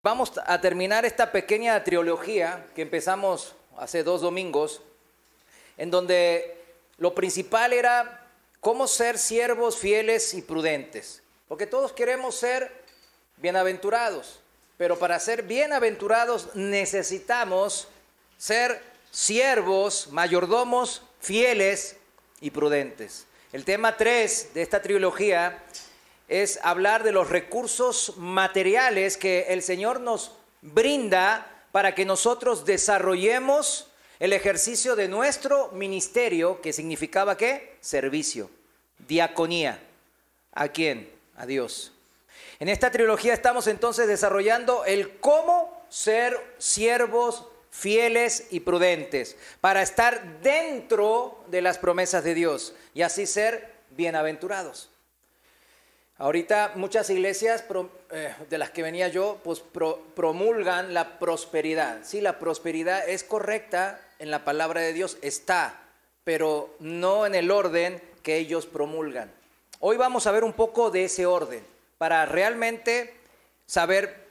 Vamos a terminar esta pequeña trilogía que empezamos hace 2 domingos, en donde lo principal era cómo ser siervos fieles y prudentes. Porque todos queremos ser bienaventurados, pero para ser bienaventurados necesitamos ser siervos, mayordomos fieles y prudentes. El tema 3 de esta trilogía es hablar de los recursos materiales que el Señor nos brinda para que nosotros desarrollemos el ejercicio de nuestro ministerio, que significaba ¿qué? Servicio, diaconía. ¿A quién? A Dios. En esta trilogía estamos entonces desarrollando el cómo ser siervos fieles y prudentes para estar dentro de las promesas de Dios y así ser bienaventurados. Ahorita muchas iglesias de las que venía yo, pues promulgan la prosperidad. Sí, la prosperidad es correcta en la palabra de Dios, está, pero no en el orden que ellos promulgan. Hoy vamos a ver un poco de ese orden para realmente saber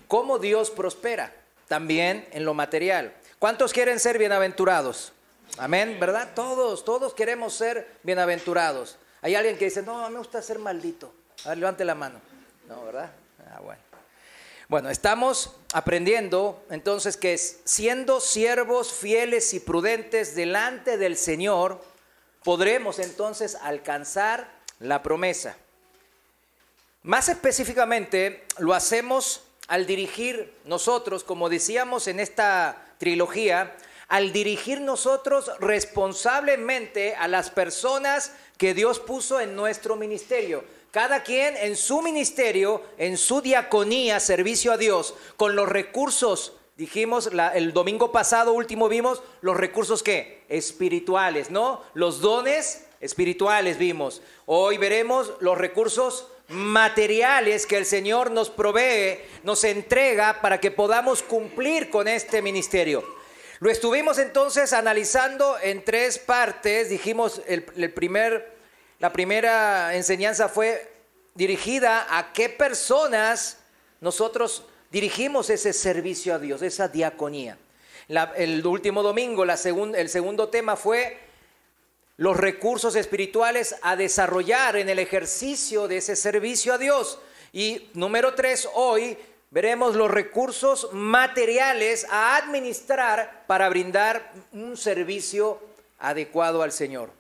cómo Dios prospera, también en lo material. ¿Cuántos quieren ser bienaventurados? Amén, ¿verdad? Todos queremos ser bienaventurados. Hay alguien que dice, no, me gusta ser maldito. A ver, levante la mano. No, ¿verdad? Bueno, estamos aprendiendo entonces que siendo siervos fieles y prudentes delante del Señor, podremos entonces alcanzar la promesa. Más específicamente, lo hacemos al dirigir nosotros, como decíamos en esta trilogía, al dirigir nosotros responsablemente a las personas que Dios puso en nuestro ministerio. Cada quien en su ministerio, en su diaconía, servicio a Dios, con los recursos, dijimos el domingo pasado último vimos los recursos ¿qué? Espirituales, ¿no? Los dones espirituales vimos. Hoy veremos los recursos materiales que el Señor nos provee, nos entrega para que podamos cumplir con este ministerio. Lo estuvimos entonces analizando en 3 partes. Dijimos la primera enseñanza fue dirigida a qué personas nosotros dirigimos ese servicio a Dios, esa diaconía. El último domingo, el segundo tema fue los recursos espirituales a desarrollar en el ejercicio de ese servicio a Dios. Y número 3, hoy veremos los recursos materiales a administrar para brindar un servicio adecuado al Señor.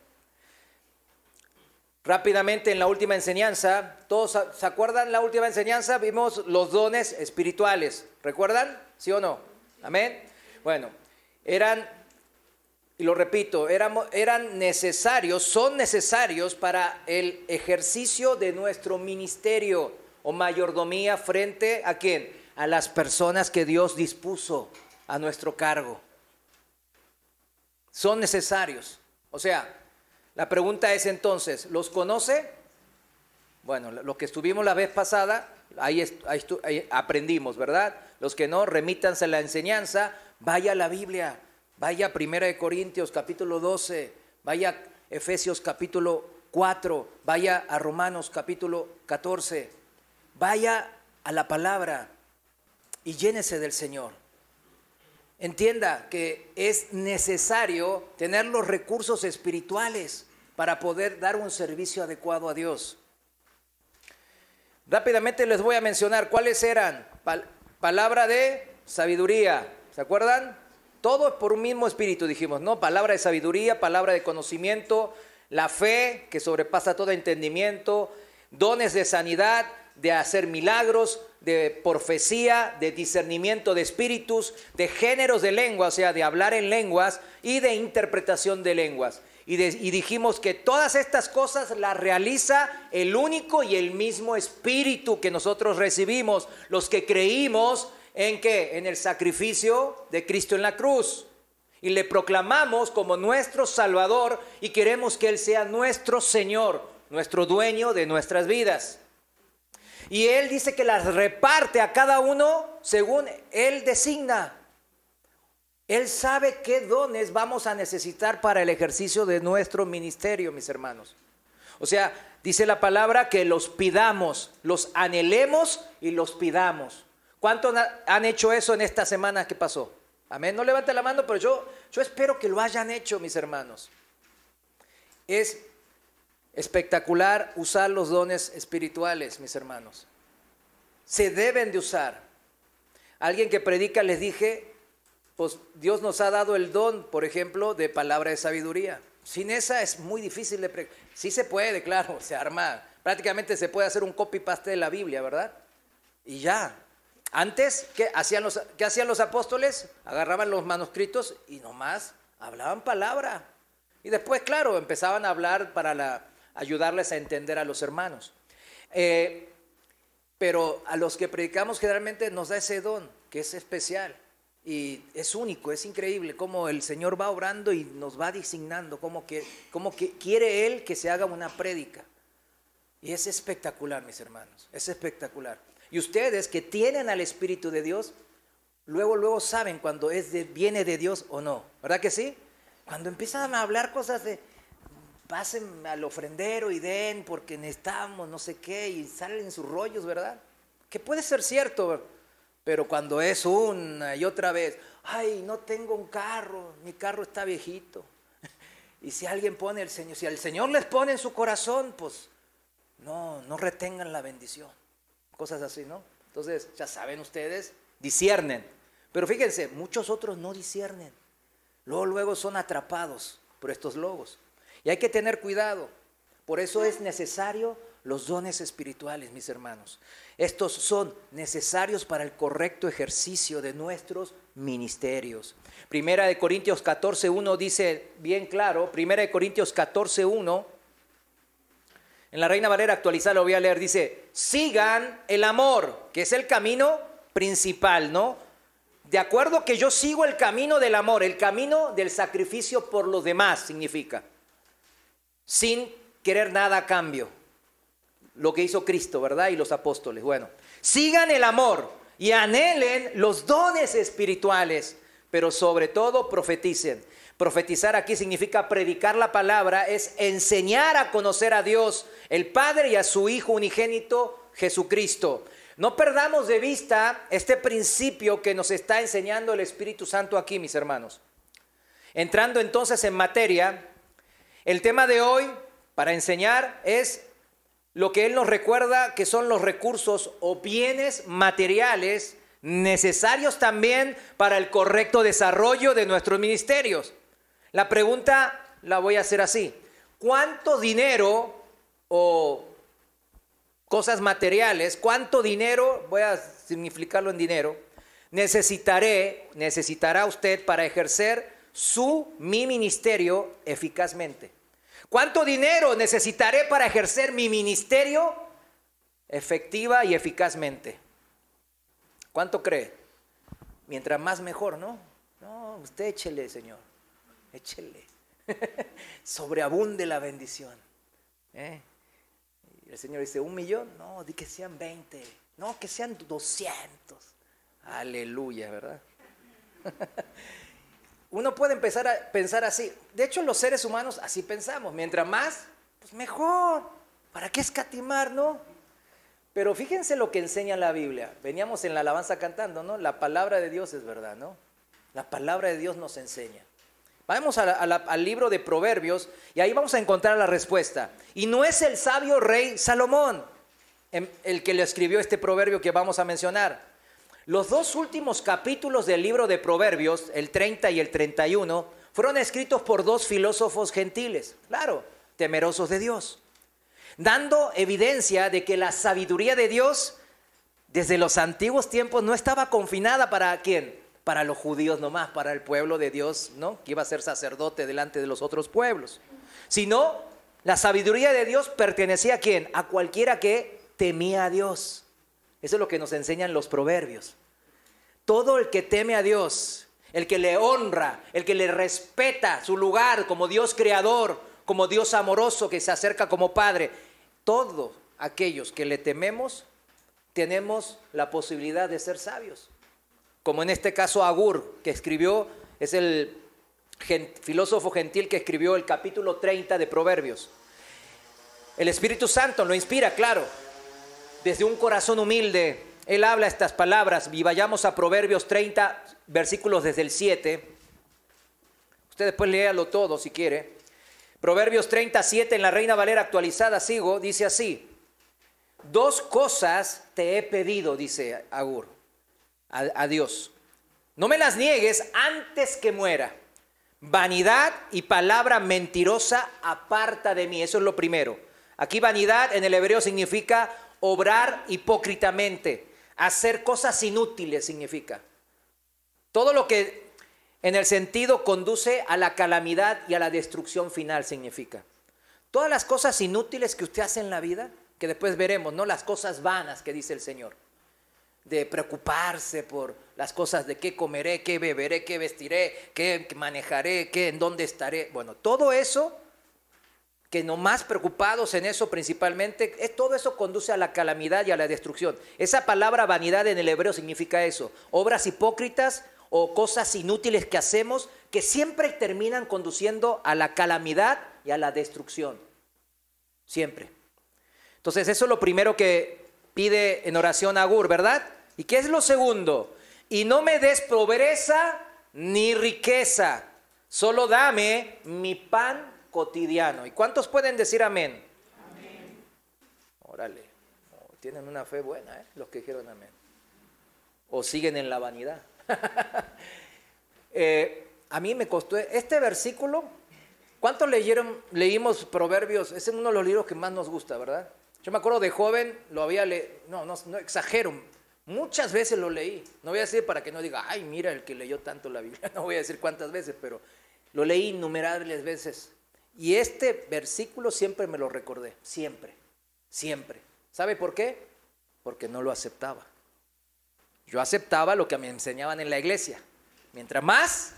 Rápidamente en la última enseñanza, ¿todos se acuerdan la última enseñanza? Vimos los dones espirituales, ¿recuerdan? ¿Sí o no? Amén. Bueno, y lo repito, eran necesarios, son necesarios para el ejercicio de nuestro ministerio o mayordomía frente a ¿quién? A las personas que Dios dispuso a nuestro cargo. Son necesarios. O sea, la pregunta es entonces, ¿los conoce? Bueno, lo que estuvimos la vez pasada, ahí aprendimos, ¿verdad? Los que no, remítanse a la enseñanza, vaya a la Biblia, vaya a 1 Corintios capítulo 12, vaya a Efesios capítulo 4, vaya a Romanos capítulo 14, vaya a la palabra y llénese del Señor. Entienda que es necesario tener los recursos espirituales para poder dar un servicio adecuado a Dios. Rápidamente les voy a mencionar cuáles eran. Palabra de sabiduría, ¿se acuerdan? Todo por un mismo espíritu dijimos, ¿no? Palabra de sabiduría, palabra de conocimiento, la fe que sobrepasa todo entendimiento, dones de sanidad, de hacer milagros, de profecía, de discernimiento de espíritus, de géneros de lengua, o sea, de hablar en lenguas y de interpretación de lenguas. Y dijimos que todas estas cosas las realiza el único y el mismo Espíritu que nosotros recibimos, los que creímos en ¿qué? En el sacrificio de Cristo en la cruz. Y le proclamamos como nuestro Salvador y queremos que Él sea nuestro Señor, nuestro dueño de nuestras vidas. Y Él dice que las reparte a cada uno según Él designa. Él sabe qué dones vamos a necesitar para el ejercicio de nuestro ministerio, mis hermanos. O sea, dice la palabra que los pidamos, los anhelemos y los pidamos. ¿Cuántos han hecho eso en esta semana que pasó? Amén. No levante la mano, pero yo espero que lo hayan hecho, mis hermanos. Es espectacular usar los dones espirituales, mis hermanos. Se deben de usar. Alguien que predica, les dije, pues Dios nos ha dado el don, por ejemplo, de palabra de sabiduría. Sin esa es muy difícil de predicar. Sí se puede, claro, se arma. Prácticamente se puede hacer un copy-paste de la Biblia, ¿verdad? Y ya. Antes, ¿qué hacían los apóstoles? Agarraban los manuscritos y nomás hablaban palabra. Y después, claro, empezaban a hablar para ayudarles a entender a los hermanos. Pero a los que predicamos generalmente nos da ese don, que es especial. Y es único, es increíble cómo el Señor va obrando y nos va designando, cómo que quiere Él que se haga una prédica. Y es espectacular, mis hermanos, es espectacular. Y ustedes que tienen al Espíritu de Dios, luego saben cuando viene de Dios o no, ¿verdad que sí? Cuando empiezan a hablar cosas de, pasen al ofrendero y den porque necesitamos no sé qué, y salen sus rollos, ¿verdad? Que puede ser cierto, pero cuando es una y otra vez, ay, no tengo un carro, mi carro está viejito. Y si alguien pone si el Señor les pone en su corazón, pues no retengan la bendición. Cosas así, ¿no? Entonces, ya saben ustedes, disciernen. Pero fíjense, muchos otros no disciernen. Luego son atrapados por estos lobos. Y hay que tener cuidado. Por eso es necesario los dones espirituales, mis hermanos. Estos son necesarios para el correcto ejercicio de nuestros ministerios. Primera de Corintios 14:1 dice bien claro, Primera de Corintios 14:1, en la Reina Valera actualizada lo voy a leer, dice, sigan el amor, que es el camino principal, ¿no? De acuerdo que yo sigo el camino del amor, el camino del sacrificio por los demás, significa, sin querer nada a cambio. Lo que hizo Cristo, ¿verdad? Y los apóstoles. Bueno, sigan el amor y anhelen los dones espirituales, pero sobre todo profeticen. Profetizar aquí significa predicar la palabra, es enseñar a conocer a Dios, el Padre y a su Hijo unigénito, Jesucristo. No perdamos de vista este principio que nos está enseñando el Espíritu Santo aquí, mis hermanos. Entrando entonces en materia, el tema de hoy para enseñar es lo que Él nos recuerda que son los recursos o bienes materiales necesarios también para el correcto desarrollo de nuestros ministerios. La pregunta la voy a hacer así. ¿Cuánto dinero o cosas materiales, cuánto dinero, voy a significarlo en dinero, necesitará usted para ejercer mi ministerio eficazmente? ¿Cuánto dinero necesitaré para ejercer mi ministerio efectiva y eficazmente? ¿Cuánto cree? Mientras más mejor, ¿no? No, usted échele, Señor. Échele. Sobreabunde la bendición. Y el Señor dice, ¿1 millón? No, di que sean 20. No, que sean 200. Aleluya, ¿verdad? Uno puede empezar a pensar así. De hecho, los seres humanos así pensamos. Mientras más, pues mejor. ¿Para qué escatimar, no? Pero fíjense lo que enseña la Biblia. Veníamos en la alabanza cantando, ¿no? La palabra de Dios es verdad, ¿no? La palabra de Dios nos enseña. Vamos al libro de Proverbios y ahí vamos a encontrar la respuesta. Y no es el sabio rey Salomón el que le escribió este proverbio que vamos a mencionar. Los 2 últimos capítulos del libro de Proverbios, el 30 y el 31, fueron escritos por 2 filósofos gentiles, claro, temerosos de Dios, dando evidencia de que la sabiduría de Dios desde los antiguos tiempos no estaba confinada para ¿quién? Para los judíos nomás, para el pueblo de Dios, ¿no? Que iba a ser sacerdote delante de los otros pueblos. Sino, la sabiduría de Dios pertenecía ¿a quién? A cualquiera que temía a Dios. Eso es lo que nos enseñan los proverbios. Todo el que teme a Dios, el que le honra, el que le respeta su lugar como Dios creador, como Dios amoroso que se acerca como Padre, todos aquellos que le tememos, tenemos la posibilidad de ser sabios. Como en este caso Agur, que escribió, es el filósofo gentil que escribió el capítulo 30 de Proverbios. El Espíritu Santo lo inspira, claro, desde un corazón humilde, él habla estas palabras, y vayamos a Proverbios 30, versículos desde el 7. Usted después léalo todo si quiere. Proverbios 37 en la Reina Valera actualizada, sigo, dice así. 2 cosas te he pedido, dice Agur, a Dios. No me las niegues antes que muera. Vanidad y palabra mentirosa aparta de mí. Eso es lo primero. Aquí vanidad en el hebreo significa obrar hipócritamente. Hacer cosas inútiles significa. Todo lo que en el sentido conduce a la calamidad y a la destrucción final significa. Todas las cosas inútiles que usted hace en la vida, que después veremos, ¿no? Las cosas vanas que dice el Señor. De preocuparse por las cosas de qué comeré, qué beberé, qué vestiré, qué manejaré, en dónde estaré. Bueno, todo eso, que nomás preocupados en eso principalmente, todo eso conduce a la calamidad y a la destrucción. Esa palabra vanidad en el hebreo significa eso, obras hipócritas o cosas inútiles que hacemos que siempre terminan conduciendo a la calamidad y a la destrucción. Siempre. Entonces eso es lo primero que pide en oración Agur, ¿verdad? ¿Y qué es lo segundo? Y no me des pobreza ni riqueza, solo dame mi pan cotidiano. ¿Y cuántos pueden decir amén? Amén. Órale, tienen una fe buena, ¿eh? Los que dijeron amén. O siguen en la vanidad. A mí me costó este versículo. ¿Cuántos leímos Proverbios? Es uno de los libros que más nos gusta, ¿verdad? Yo me acuerdo de joven, lo había leído, no exagero, muchas veces lo leí. No voy a decir para que no diga, ay, mira el que leyó tanto la Biblia. No voy a decir cuántas veces, pero lo leí innumerables veces. Y este versículo siempre me lo recordé, siempre, siempre. ¿Sabe por qué? Porque no lo aceptaba. Yo aceptaba lo que me enseñaban en la iglesia. Mientras más,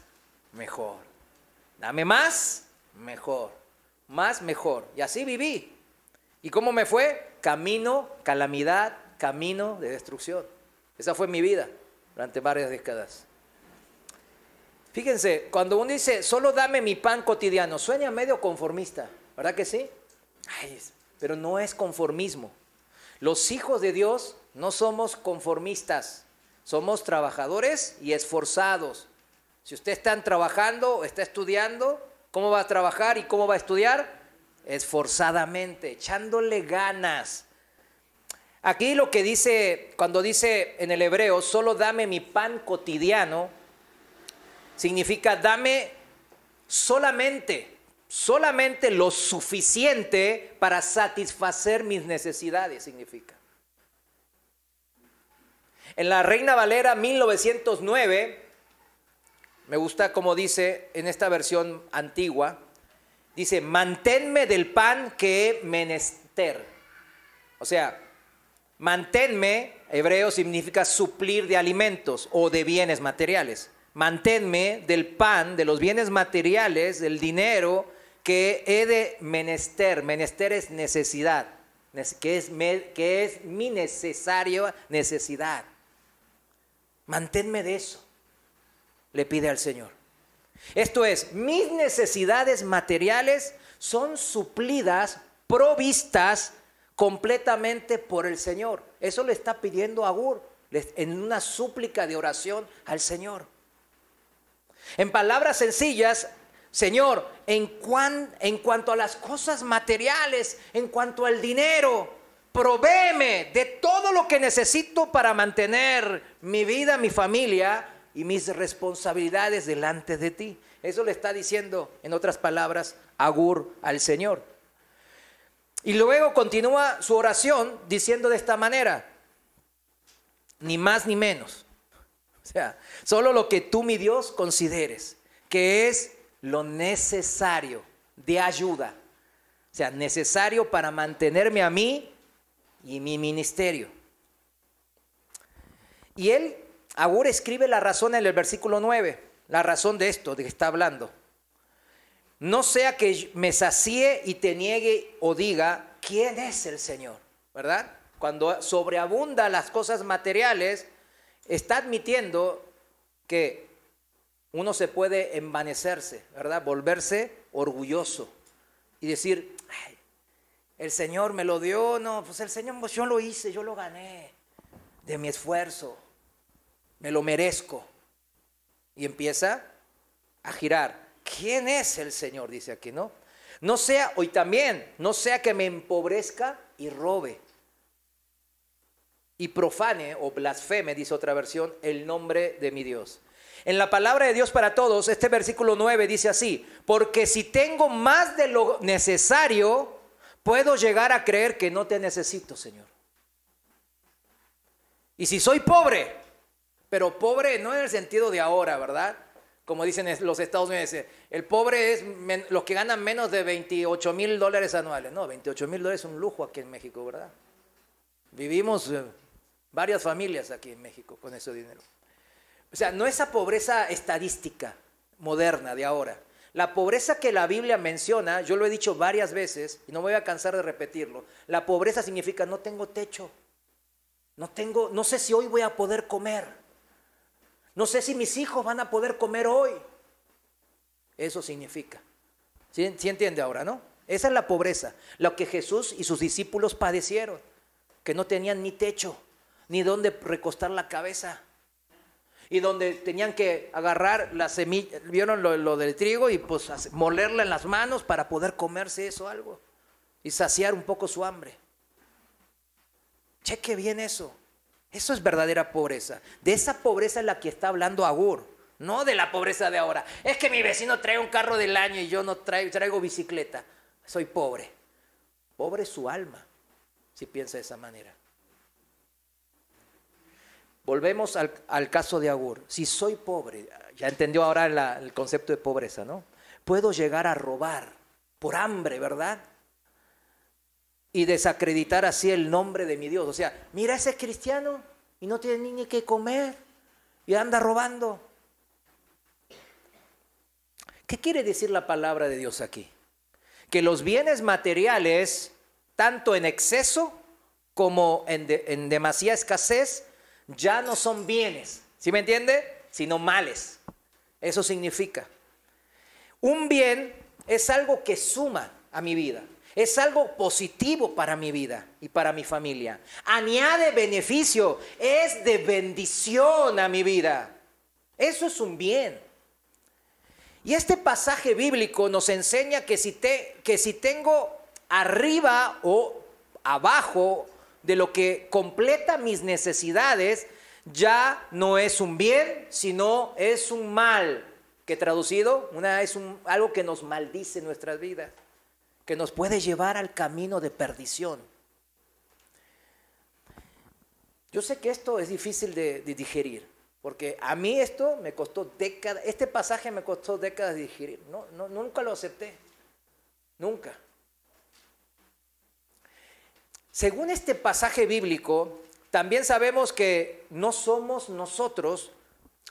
mejor. Dame más, mejor. Más, mejor. Y así viví. ¿Y cómo me fue? Camino, calamidad, camino de destrucción. Esa fue mi vida durante varias décadas. Fíjense, cuando uno dice, solo dame mi pan cotidiano, suena medio conformista, ¿verdad que sí? Ay, pero no es conformismo. Los hijos de Dios no somos conformistas, somos trabajadores y esforzados. Si usted está trabajando o está estudiando, ¿cómo va a trabajar y cómo va a estudiar? Esforzadamente, echándole ganas. Aquí lo que dice, cuando dice en el hebreo, solo dame mi pan cotidiano, significa dame solamente lo suficiente para satisfacer mis necesidades, significa. En la Reina Valera 1909, me gusta como dice en esta versión antigua, dice, manténme del pan que he menester. O sea, manténme, hebreo significa suplir de alimentos o de bienes materiales. Manténme del pan, de los bienes materiales, del dinero que he de menester. Menester es necesidad, que es mi necesidad. Manténme de eso, le pide al Señor. Esto es, mis necesidades materiales son suplidas, provistas completamente por el Señor. Eso le está pidiendo Agur en una súplica de oración al Señor. En palabras sencillas, Señor, en cuanto a las cosas materiales, en cuanto al dinero, provéeme de todo lo que necesito para mantener mi vida, mi familia y mis responsabilidades delante de ti. Eso le está diciendo, en otras palabras, Agur al Señor. Y luego continúa su oración diciendo de esta manera, ni más ni menos. O sea, solo lo que tú, mi Dios, consideres que es lo necesario de ayuda. O sea, necesario para mantenerme a mí y mi ministerio. Y Agur escribe la razón en el versículo 9, la razón de esto, de que está hablando. No sea que me sacie y te niegue o diga, ¿quién es el Señor? ¿Verdad? Cuando sobreabunda las cosas materiales, está admitiendo que uno se puede envanecerse, ¿verdad? Volverse orgulloso y decir, ay, el Señor me lo dio, no, pues el Señor, pues yo lo hice, yo lo gané. de mi esfuerzo, me lo merezco. Y empieza a girar. ¿Quién es el Señor? Dice aquí, ¿no? No sea, hoy también, no sea que me empobrezca y robe y profane o blasfeme, dice otra versión, el nombre de mi Dios. En la palabra de Dios para todos, este versículo 9 dice así: porque si tengo más de lo necesario, puedo llegar a creer que no te necesito, Señor. Y si soy pobre, pero pobre no en el sentido de ahora, ¿verdad? Como dicen los Estados Unidos, el pobre es los que ganan menos de $28,000 anuales. No, $28,000 es un lujo aquí en México, ¿verdad? Vivimos varias familias aquí en México con ese dinero. O sea, no esa pobreza estadística moderna de ahora. La pobreza que la Biblia menciona, yo lo he dicho varias veces y no me voy a cansar de repetirlo. La pobreza significa no tengo techo, no sé si hoy voy a poder comer, no sé si mis hijos van a poder comer hoy. Eso significa. ¿Sí entiende ahora, no? Esa es la pobreza, lo que Jesús y sus discípulos padecieron, que no tenían ni techo, ni dónde recostar la cabeza. Y donde tenían que agarrar la semilla, vieron lo del trigo y pues molerla en las manos para poder comerse eso algo y saciar un poco su hambre. Cheque bien eso. Eso es verdadera pobreza. De esa pobreza es la que está hablando Agur, no de la pobreza de ahora. Es que mi vecino trae un carro del año y yo no traigo bicicleta. Soy pobre. Pobre es su alma, si piensa de esa manera. Volvemos al caso de Agur. Si soy pobre, ya entendió ahora el concepto de pobreza, ¿no? Puedo llegar a robar por hambre, ¿verdad? Y desacreditar así el nombre de mi Dios. O sea, mira, ese es cristiano y no tiene ni qué comer y anda robando. ¿Qué quiere decir la palabra de Dios aquí? Que los bienes materiales, tanto en exceso como en demasiada escasez, ya no son bienes, ¿sí me entiende? Sino males. Eso significa. Un bien es algo que suma a mi vida, es algo positivo para mi vida y para mi familia. Añade beneficio, es de bendición a mi vida. Eso es un bien. Y este pasaje bíblico nos enseña que si tengo arriba o abajo de lo que completa mis necesidades, ya no es un bien, sino es un mal, que traducido es algo que nos maldice nuestras vidas, que nos puede llevar al camino de perdición. Yo sé que esto es difícil de digerir, porque a mí esto me costó décadas, este pasaje me costó décadas de digerir. Nunca lo acepté, nunca. Según este pasaje bíblico, también sabemos que no somos nosotros,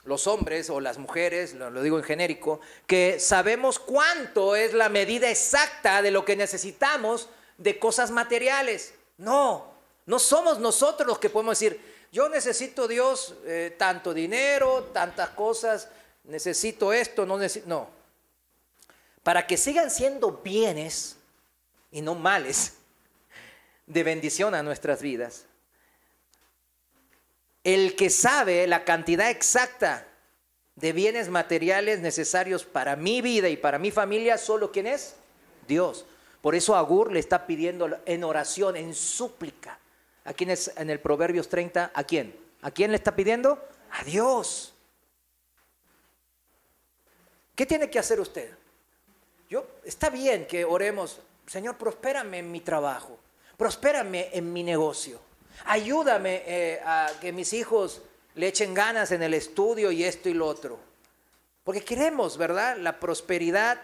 los hombres o las mujeres, lo digo en genérico, que sabemos cuánto es la medida exacta de lo que necesitamos de cosas materiales. No somos nosotros los que podemos decir, yo necesito, Dios, tanto dinero, tantas cosas, necesito esto, no necesito. No. Para que sigan siendo bienes y no males, de bendición a nuestras vidas. El que sabe la cantidad exacta de bienes materiales necesarios para mi vida y para mi familia, ¿solo quién es? Dios. Por eso Agur le está pidiendo en oración, en súplica. ¿A quién es en el Proverbios 30? ¿A quién? ¿A quién le está pidiendo? A Dios. ¿Qué tiene que hacer usted? Está bien que oremos, Señor, prospérame en mi trabajo. Prospérame en mi negocio. Ayúdame a que mis hijos le echen ganas en el estudio y esto y lo otro. Porque queremos, ¿verdad? La prosperidad,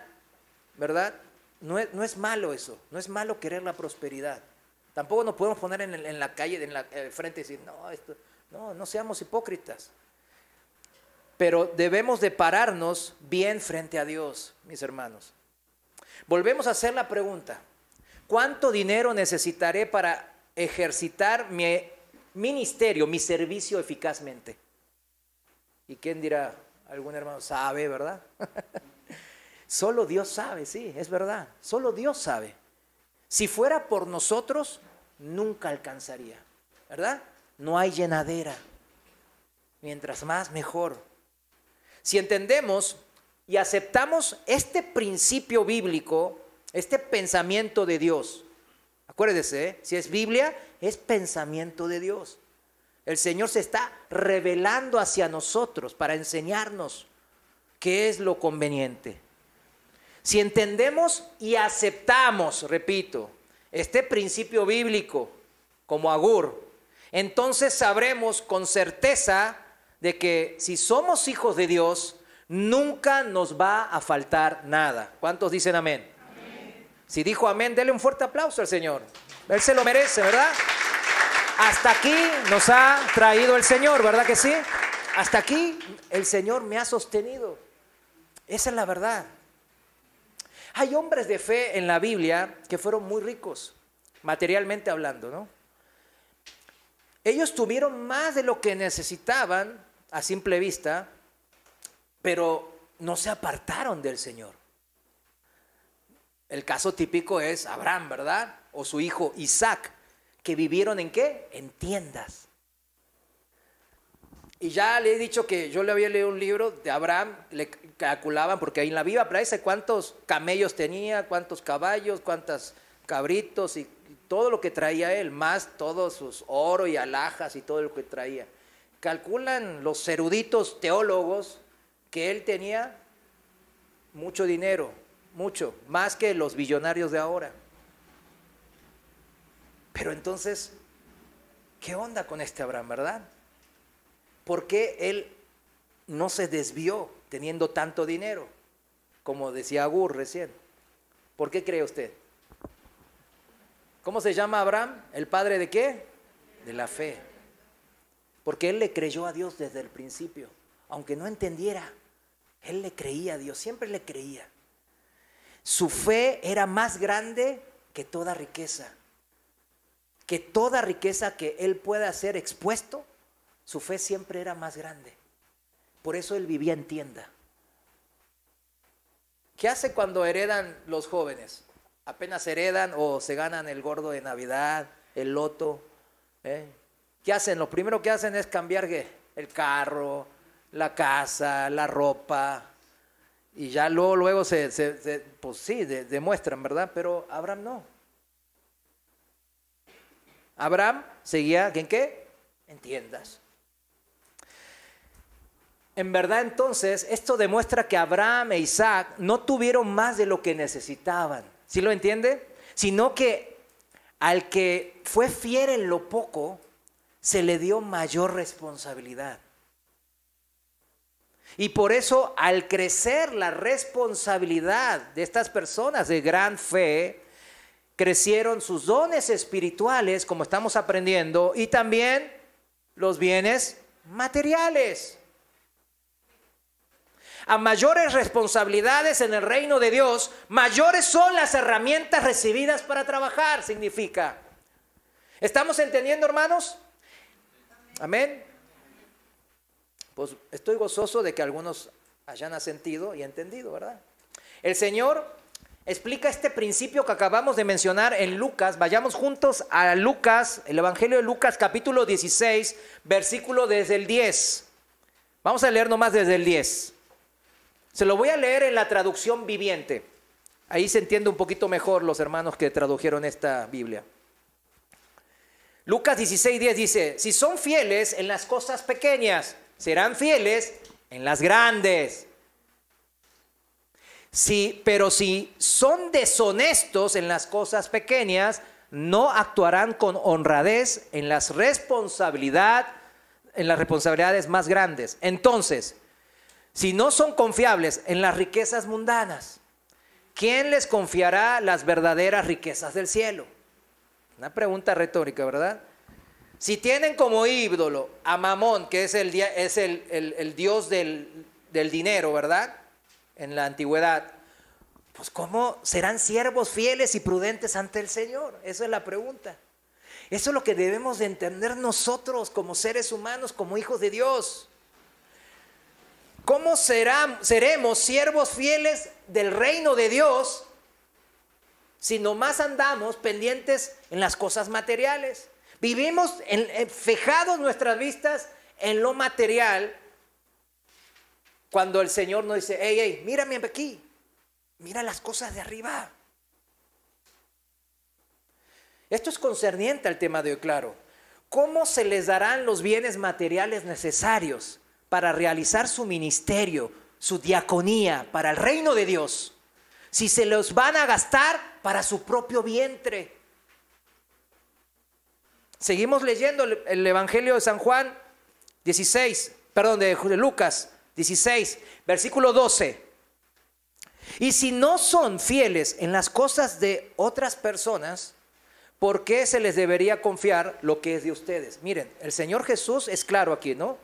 ¿verdad? No es malo eso. No es malo querer la prosperidad. Tampoco nos podemos poner en la calle, en el frente y decir, no seamos hipócritas. Pero debemos de pararnos bien frente a Dios, mis hermanos. Volvemos a hacer la pregunta. ¿Cuánto dinero necesitaré para ejercitar mi ministerio, mi servicio eficazmente? ¿Y quién dirá? Algún hermano sabe, ¿verdad? Solo Dios sabe, sí, es verdad. Solo Dios sabe. Si fuera por nosotros, nunca alcanzaría, ¿verdad? no hay llenadera. Mientras más, mejor. Si entendemos y aceptamos este principio bíblico, este pensamiento de Dios, acuérdese, si es Biblia, es pensamiento de Dios. El Señor se está revelando hacia nosotros para enseñarnos qué es lo conveniente. Si entendemos y aceptamos, repito, este principio bíblico como Agur, entonces sabremos con certeza de que si somos hijos de Dios, nunca nos va a faltar nada. ¿Cuántos dicen amén? Amén. Si dijo amén, denle un fuerte aplauso al Señor. Él se lo merece, ¿verdad? Hasta aquí nos ha traído el Señor, ¿verdad que sí? Hasta aquí el Señor me ha sostenido. Esa es la verdad. Hay hombres de fe en la Biblia que fueron muy ricos, materialmente hablando, ¿no? Ellos tuvieron más de lo que necesitaban a simple vista, pero no se apartaron del Señor. El caso típico es Abraham, ¿verdad? O su hijo Isaac, que vivieron ¿en qué? En tiendas. Y ya le he dicho que yo le había leído un libro de Abraham, le calculaban, porque ahí en la Biblia aparece cuántos camellos tenía, cuántos caballos, cuántos cabritos y todo lo que traía él, más todos sus oro y alhajas y todo lo que traía. Calculan los eruditos teólogos que él tenía mucho dinero, mucho, más que los billonarios de ahora. Pero entonces, ¿qué onda con este Abraham, verdad? ¿Por qué él no se desvió teniendo tanto dinero? Como decía Agur recién. ¿Por qué cree usted? ¿Cómo se llama Abraham? ¿El padre de qué? De la fe. Porque él le creyó a Dios desde el principio. Aunque no entendiera, él le creía a Dios, siempre le creía. Su fe era más grande que toda riqueza. Que toda riqueza que él pueda ser expuesto, su fe siempre era más grande. Por eso él vivía en tienda. ¿Qué hace cuando heredan los jóvenes? Apenas heredan o se ganan el gordo de Navidad, el loto. ¿Qué hacen? Lo primero que hacen es cambiar ¿qué? El carro, la casa, la ropa. Y ya luego pues sí, demuestran, ¿verdad? Pero Abraham no. Abraham seguía ¿en qué? En tiendas. En verdad, entonces, esto demuestra que Abraham e Isaac no tuvieron más de lo que necesitaban. ¿Sí lo entiende? Sino que al que fue fiel en lo poco, se le dio mayor responsabilidad. Y por eso, al crecer la responsabilidad de estas personas de gran fe, crecieron sus dones espirituales, como estamos aprendiendo, y también los bienes materiales. A mayores responsabilidades en el reino de Dios, mayores son las herramientas recibidas para trabajar, significa. ¿Estamos entendiendo, hermanos? Amén. Pues estoy gozoso de que algunos hayan sentido y entendido, ¿verdad? El Señor explica este principio que acabamos de mencionar en Lucas. Vayamos juntos a Lucas, el Evangelio de Lucas, capítulo 16, versículo desde el 10. Vamos a leer nomás desde el 10. Se lo voy a leer en la traducción viviente. Ahí se entiende un poquito mejor los hermanos que tradujeron esta Biblia. Lucas 16:10 dice: si son fieles en las cosas pequeñas, serán fieles en las grandes. Pero si son deshonestos en las cosas pequeñas, no actuarán con honradez en las responsabilidades más grandes. Entonces, si no son confiables en las riquezas mundanas, ¿quién les confiará las verdaderas riquezas del cielo? Una pregunta retórica, ¿verdad? Si tienen como ídolo a Mamón, que es el dios del dinero, ¿verdad? En la antigüedad, pues ¿cómo serán siervos fieles y prudentes ante el Señor? Esa es la pregunta. Eso es lo que debemos de entender nosotros como seres humanos, como hijos de Dios. ¿Cómo seremos siervos fieles del reino de Dios si nomás andamos pendientes en las cosas materiales? Vivimos fijados nuestras vistas en lo material, cuando el Señor nos dice, hey, hey, mírame aquí, mira las cosas de arriba. Esto es concerniente al tema de hoy, claro. ¿Cómo se les darán los bienes materiales necesarios para realizar su ministerio, su diaconía para el reino de Dios, si se los van a gastar para su propio vientre? Seguimos leyendo el Evangelio de San Juan 16, perdón, de Lucas 16, versículo 12. Y si no son fieles en las cosas de otras personas, ¿por qué se les debería confiar lo que es de ustedes? Miren, el Señor Jesús es claro aquí, ¿no?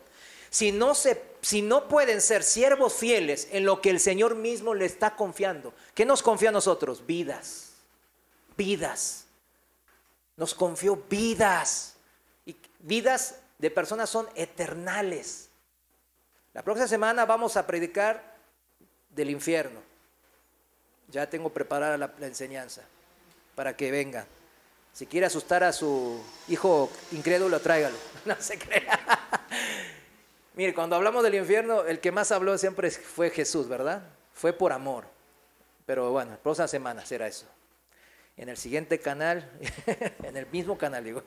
Si no pueden ser siervos fieles en lo que el Señor mismo le está confiando, ¿qué nos confía a nosotros? Vidas, vidas. Nos confió vidas. Y vidas de personas son eternales. La próxima semana vamos a predicar del infierno. Ya tengo preparada la enseñanza para que vengan. Si quiere asustar a su hijo incrédulo, tráigalo. No se crea. Mire, cuando hablamos del infierno, el que más habló siempre fue Jesús, ¿verdad? Fue por amor. Pero bueno, la próxima semana será eso. En el siguiente canal, en el mismo canal, digo.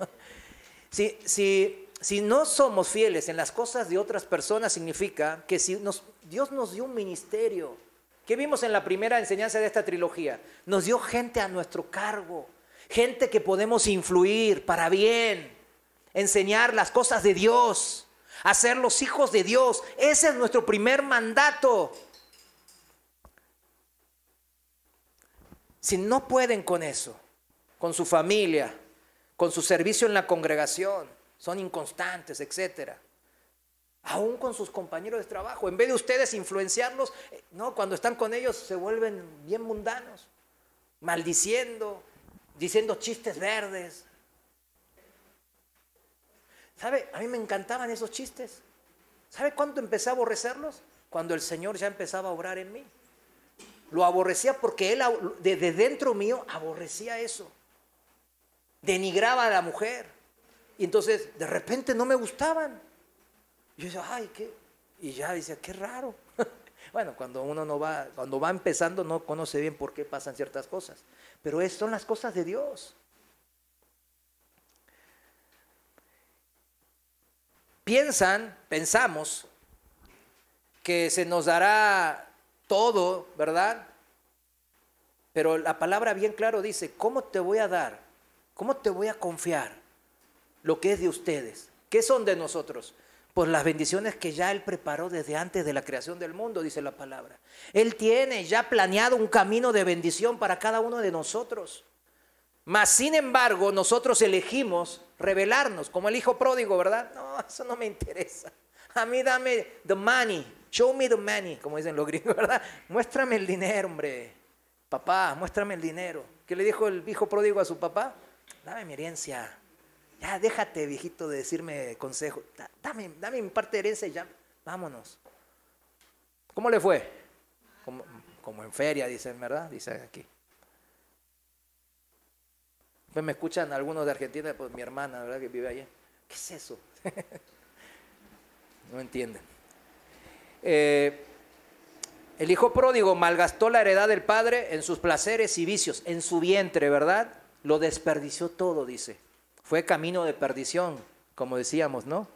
Si no somos fieles en las cosas de otras personas, significa que Dios nos dio un ministerio. ¿Qué vimos en la primera enseñanza de esta trilogía? Nos dio gente a nuestro cargo, gente que podemos influir para bien, enseñar las cosas de Dios, hacer los hijos de Dios. Ese es nuestro primer mandato. Si no pueden con eso, con su familia, con su servicio en la congregación, son inconstantes, etcétera. Aún con sus compañeros de trabajo, en vez de ustedes influenciarlos, no, cuando están con ellos se vuelven bien mundanos, maldiciendo, diciendo chistes verdes. ¿Sabe? A mí me encantaban esos chistes. ¿Sabe cuándo empecé a aborrecerlos? Cuando el Señor ya empezaba a obrar en mí. Lo aborrecía porque Él, desde dentro mío, aborrecía eso. Denigraba a la mujer. Y entonces, de repente, no me gustaban. Y yo decía, ay, ¿qué? Y ya decía, qué raro. Bueno, cuando cuando va empezando, no conoce bien por qué pasan ciertas cosas. Pero son las cosas de Dios. Pensamos que se nos dará todo, ¿verdad? Pero la palabra bien claro dice, ¿cómo te voy a dar? ¿Cómo te voy a confiar lo que es de ustedes? ¿Qué son de nosotros? Pues las bendiciones que ya Él preparó desde antes de la creación del mundo, dice la palabra. Él tiene ya planeado un camino de bendición para cada uno de nosotros. Mas, sin embargo, nosotros elegimos rebelarnos, como el hijo pródigo, ¿verdad? No, eso no me interesa. A mí dame the money, show me the money, como dicen los gringos, ¿verdad? Muéstrame el dinero, hombre. Papá, muéstrame el dinero. ¿Qué le dijo el hijo pródigo a su papá? Dame mi herencia. Ya, déjate, viejito, de decirme consejos. Dame mi parte de herencia y ya, vámonos. ¿Cómo le fue? Como en feria, dicen, ¿verdad? Dicen aquí. Pues me escuchan algunos de Argentina, pues mi hermana, ¿verdad? Que vive allá. ¿Qué es eso? No entienden. El hijo pródigo malgastó la heredad del padre en sus placeres y vicios, en su vientre, ¿verdad? Lo desperdició todo, dice. Fue camino de perdición, como decíamos, ¿no?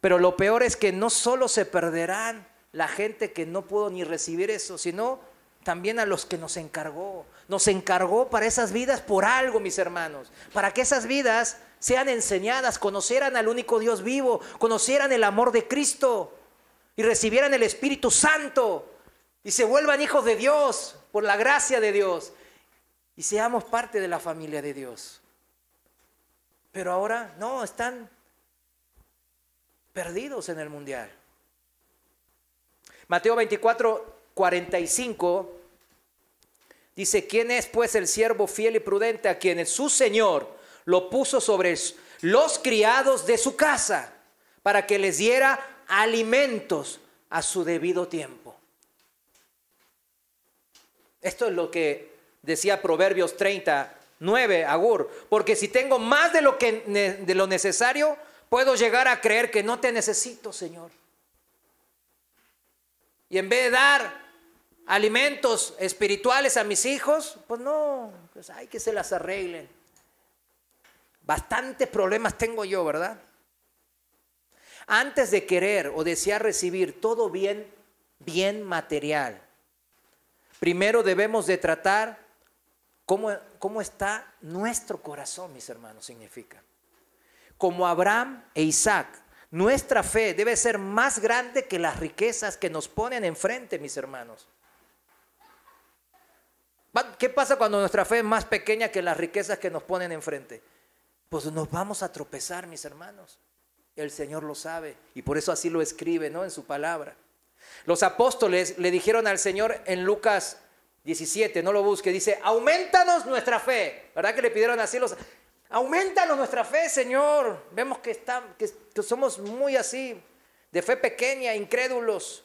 Pero lo peor es que no solo se perderán la gente que no pudo ni recibir eso, sino también a los que nos encargó. Nos encargó para esas vidas por algo, mis hermanos. Para que esas vidas sean enseñadas, conocieran al único Dios vivo, conocieran el amor de Cristo y recibieran el Espíritu Santo y se vuelvan hijos de Dios por la gracia de Dios y seamos parte de la familia de Dios. Pero ahora no, están perdidos en el mundial. Mateo 24:45 dice, ¿quién es pues el siervo fiel y prudente a quien su Señor lo puso sobre los criados de su casa para que les diera alimentos a su debido tiempo? Esto es lo que decía Proverbios 30, 9, Agur, porque si tengo más de lo necesario, puedo llegar a creer que no te necesito, Señor. Y en vez de dar alimentos espirituales a mis hijos, pues no, pues hay que se las arreglen. Bastantes problemas tengo yo, ¿verdad? Antes de querer o desear recibir todo bien material, primero debemos de tratar cómo está nuestro corazón, mis hermanos, significa. Como Abraham e Isaac, nuestra fe debe ser más grande que las riquezas que nos ponen enfrente, mis hermanos. ¿Qué pasa cuando nuestra fe es más pequeña que las riquezas que nos ponen enfrente? Pues nos vamos a tropezar, mis hermanos. El Señor lo sabe y por eso así lo escribe, ¿no? En su palabra. Los apóstoles le dijeron al Señor en Lucas 17, no lo busque, dice, aumentanos nuestra fe. ¿Verdad que le pidieron así? Aumentanos nuestra fe, Señor. Vemos que somos muy así, de fe pequeña, incrédulos.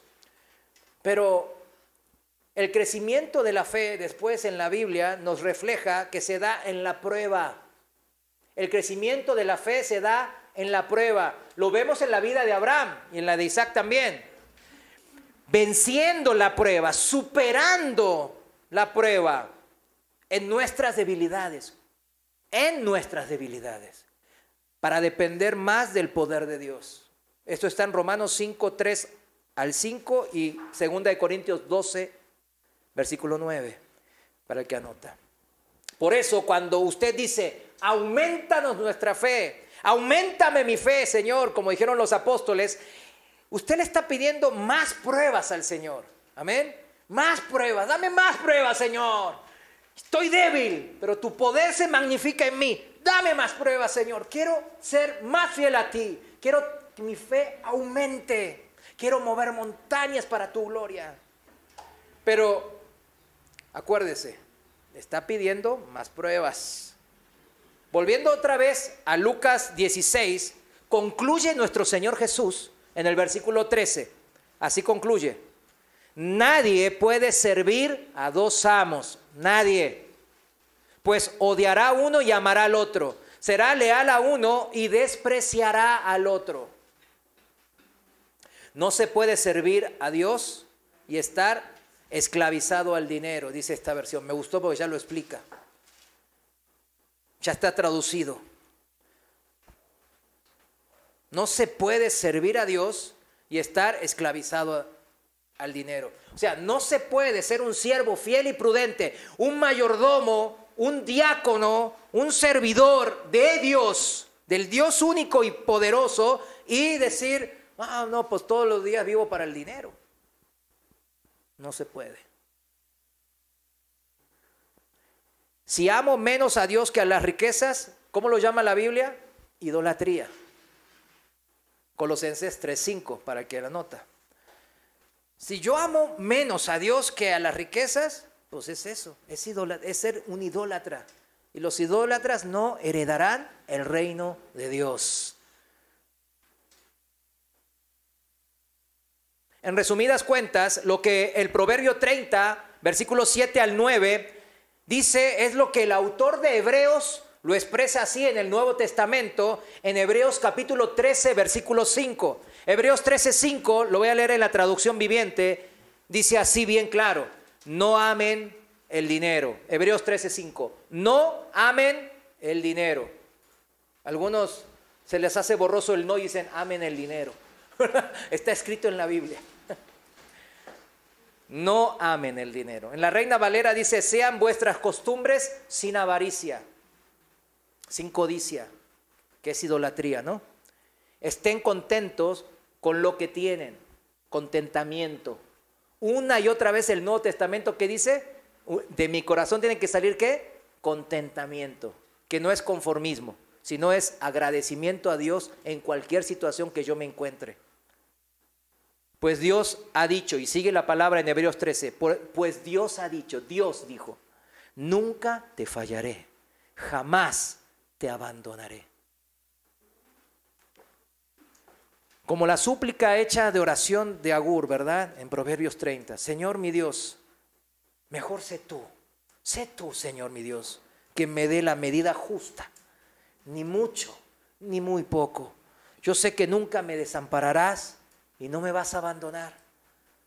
Pero el crecimiento de la fe después en la Biblia nos refleja que se da en la prueba. El crecimiento de la fe se da en la prueba. Lo vemos en la vida de Abraham y en la de Isaac también. Venciendo la prueba, superando la prueba en nuestras debilidades. En nuestras debilidades. Para depender más del poder de Dios. Esto está en Romanos 5, 3 al 5 y 2 Corintios 12, versículo 9. Para el que anota. Por eso cuando usted dice, aumentanos nuestra fe, auméntame mi fe, Señor, como dijeron los apóstoles, usted le está pidiendo más pruebas al Señor. Amén. Más pruebas, dame más pruebas, Señor. Estoy débil, pero tu poder se magnifica en mí. Dame más pruebas, Señor. Quiero ser más fiel a ti. Quiero que mi fe aumente. Quiero mover montañas para tu gloria. Pero acuérdese, está pidiendo más pruebas. Volviendo otra vez a Lucas 16, concluye nuestro Señor Jesús en el versículo 13. Así concluye. Nadie puede servir a dos amos. Nadie. Pues odiará a uno y amará al otro. Será leal a uno y despreciará al otro. No se puede servir a Dios y estar esclavizado al dinero, dice esta versión. Me gustó porque ya lo explica. Ya está traducido. No se puede servir a Dios y estar esclavizado al dinero. O sea, no se puede ser un siervo fiel y prudente, un mayordomo, un diácono, un servidor de Dios, del Dios único y poderoso, y decir, no, pues todos los días vivo para el dinero. No se puede. Si amo menos a Dios que a las riquezas, ¿cómo lo llama la Biblia? Idolatría. Colosenses 3:5, para que la nota. Si yo amo menos a Dios que a las riquezas, pues es eso, es ser un idólatra. Y los idólatras no heredarán el reino de Dios. En resumidas cuentas, lo que el Proverbio 30, versículos 7 al 9, dice es lo que el autor de Hebreos lo expresa así en el Nuevo Testamento, en Hebreos capítulo 13, versículo 5. Hebreos 13:5, lo voy a leer en la traducción viviente, dice así bien claro, no amen el dinero. Hebreos 13:5, no amen el dinero. Algunos se les hace borroso el no y dicen amen el dinero. Está escrito en la Biblia. No amen el dinero. En la Reina Valera dice, sean vuestras costumbres sin avaricia, sin codicia, que es idolatría, ¿no? Estén contentos con lo que tienen, contentamiento. Una y otra vez el Nuevo Testamento que dice, de mi corazón tiene que salir ¿qué? Contentamiento, que no es conformismo, sino es agradecimiento a Dios en cualquier situación que yo me encuentre. Pues Dios ha dicho, y sigue la palabra en Hebreos 13, pues Dios ha dicho, Dios dijo, nunca te fallaré, jamás te abandonaré. Como la súplica hecha de oración de Agur, ¿verdad? En Proverbios 30. Señor mi Dios, mejor sé tú, Señor mi Dios, que me dé la medida justa, ni mucho, ni muy poco. Yo sé que nunca me desampararás y no me vas a abandonar.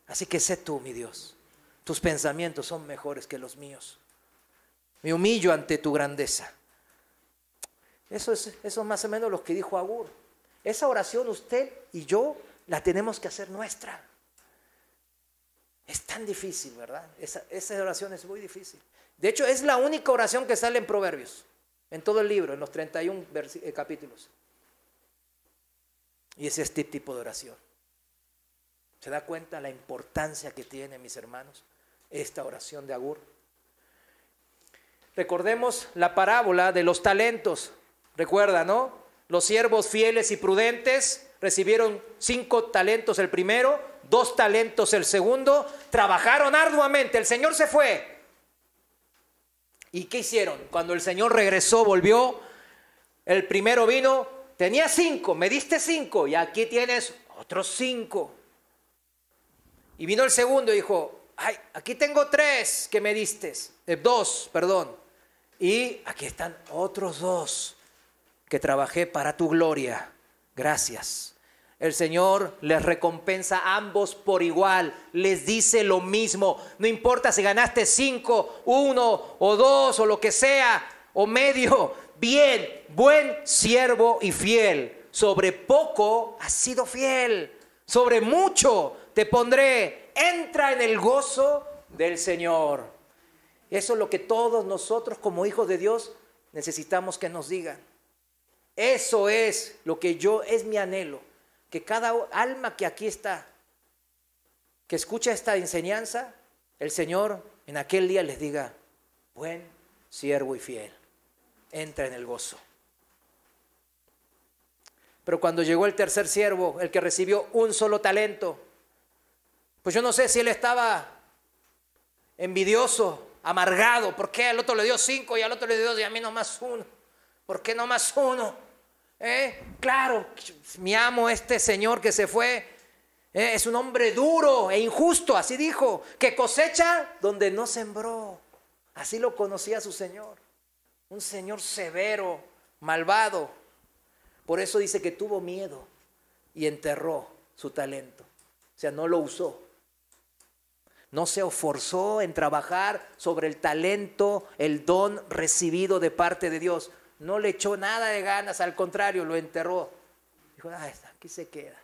Así que sé tú, mi Dios, tus pensamientos son mejores que los míos. Me humillo ante tu grandeza. Eso es más o menos lo que dijo Agur. Esa oración usted y yo la tenemos que hacer nuestra. Es tan difícil, ¿verdad? Esa oración es muy difícil. De hecho, es la única oración que sale en Proverbios, en todo el libro, en los 31 capítulos. Y es este tipo de oración. ¿Se da cuenta la importancia que tiene, mis hermanos, esta oración de Agur? Recordemos la parábola de los talentos. Recuerda, ¿no? Los siervos fieles y prudentes recibieron 5 talentos el primero, 2 talentos el segundo, trabajaron arduamente, el Señor se fue. ¿Y qué hicieron? Cuando el Señor regresó, volvió, el primero vino, tenía 5, me diste 5 y aquí tienes otros 5. Y vino el segundo y dijo, ay, aquí tengo 3 que me diste, 2, perdón. Y aquí están otros 2 que trabajé para tu gloria. Gracias. El Señor les recompensa a ambos por igual, les dice lo mismo. No importa si ganaste 5, 1 o 2 o lo que sea, o medio. Bien, buen siervo y fiel. Sobre poco has sido fiel, sobre mucho te pondré. Entra en el gozo del Señor. Eso es lo que todos nosotros como hijos de Dios necesitamos que nos digan. Eso es lo que es mi anhelo. Que cada alma que aquí está, que escucha esta enseñanza, el Señor en aquel día les diga, buen siervo y fiel, entra en el gozo. Pero cuando llegó el tercer siervo, el que recibió un solo talento, pues yo no sé si él estaba envidioso, amargado, ¿por qué al otro le dio 5 y al otro le dio 2 y a mí nomás 1? ¿Por qué nomás 1? Claro, mi amo, este señor que se fue, es un hombre duro e injusto, así dijo, que cosecha donde no sembró. Así lo conocía su señor, un señor severo, malvado. Por eso dice que tuvo miedo y enterró su talento. O sea, no lo usó. No se esforzó en trabajar sobre el talento, el don recibido de parte de Dios. No le echó nada de ganas, al contrario, lo enterró. Dijo, aquí se queda.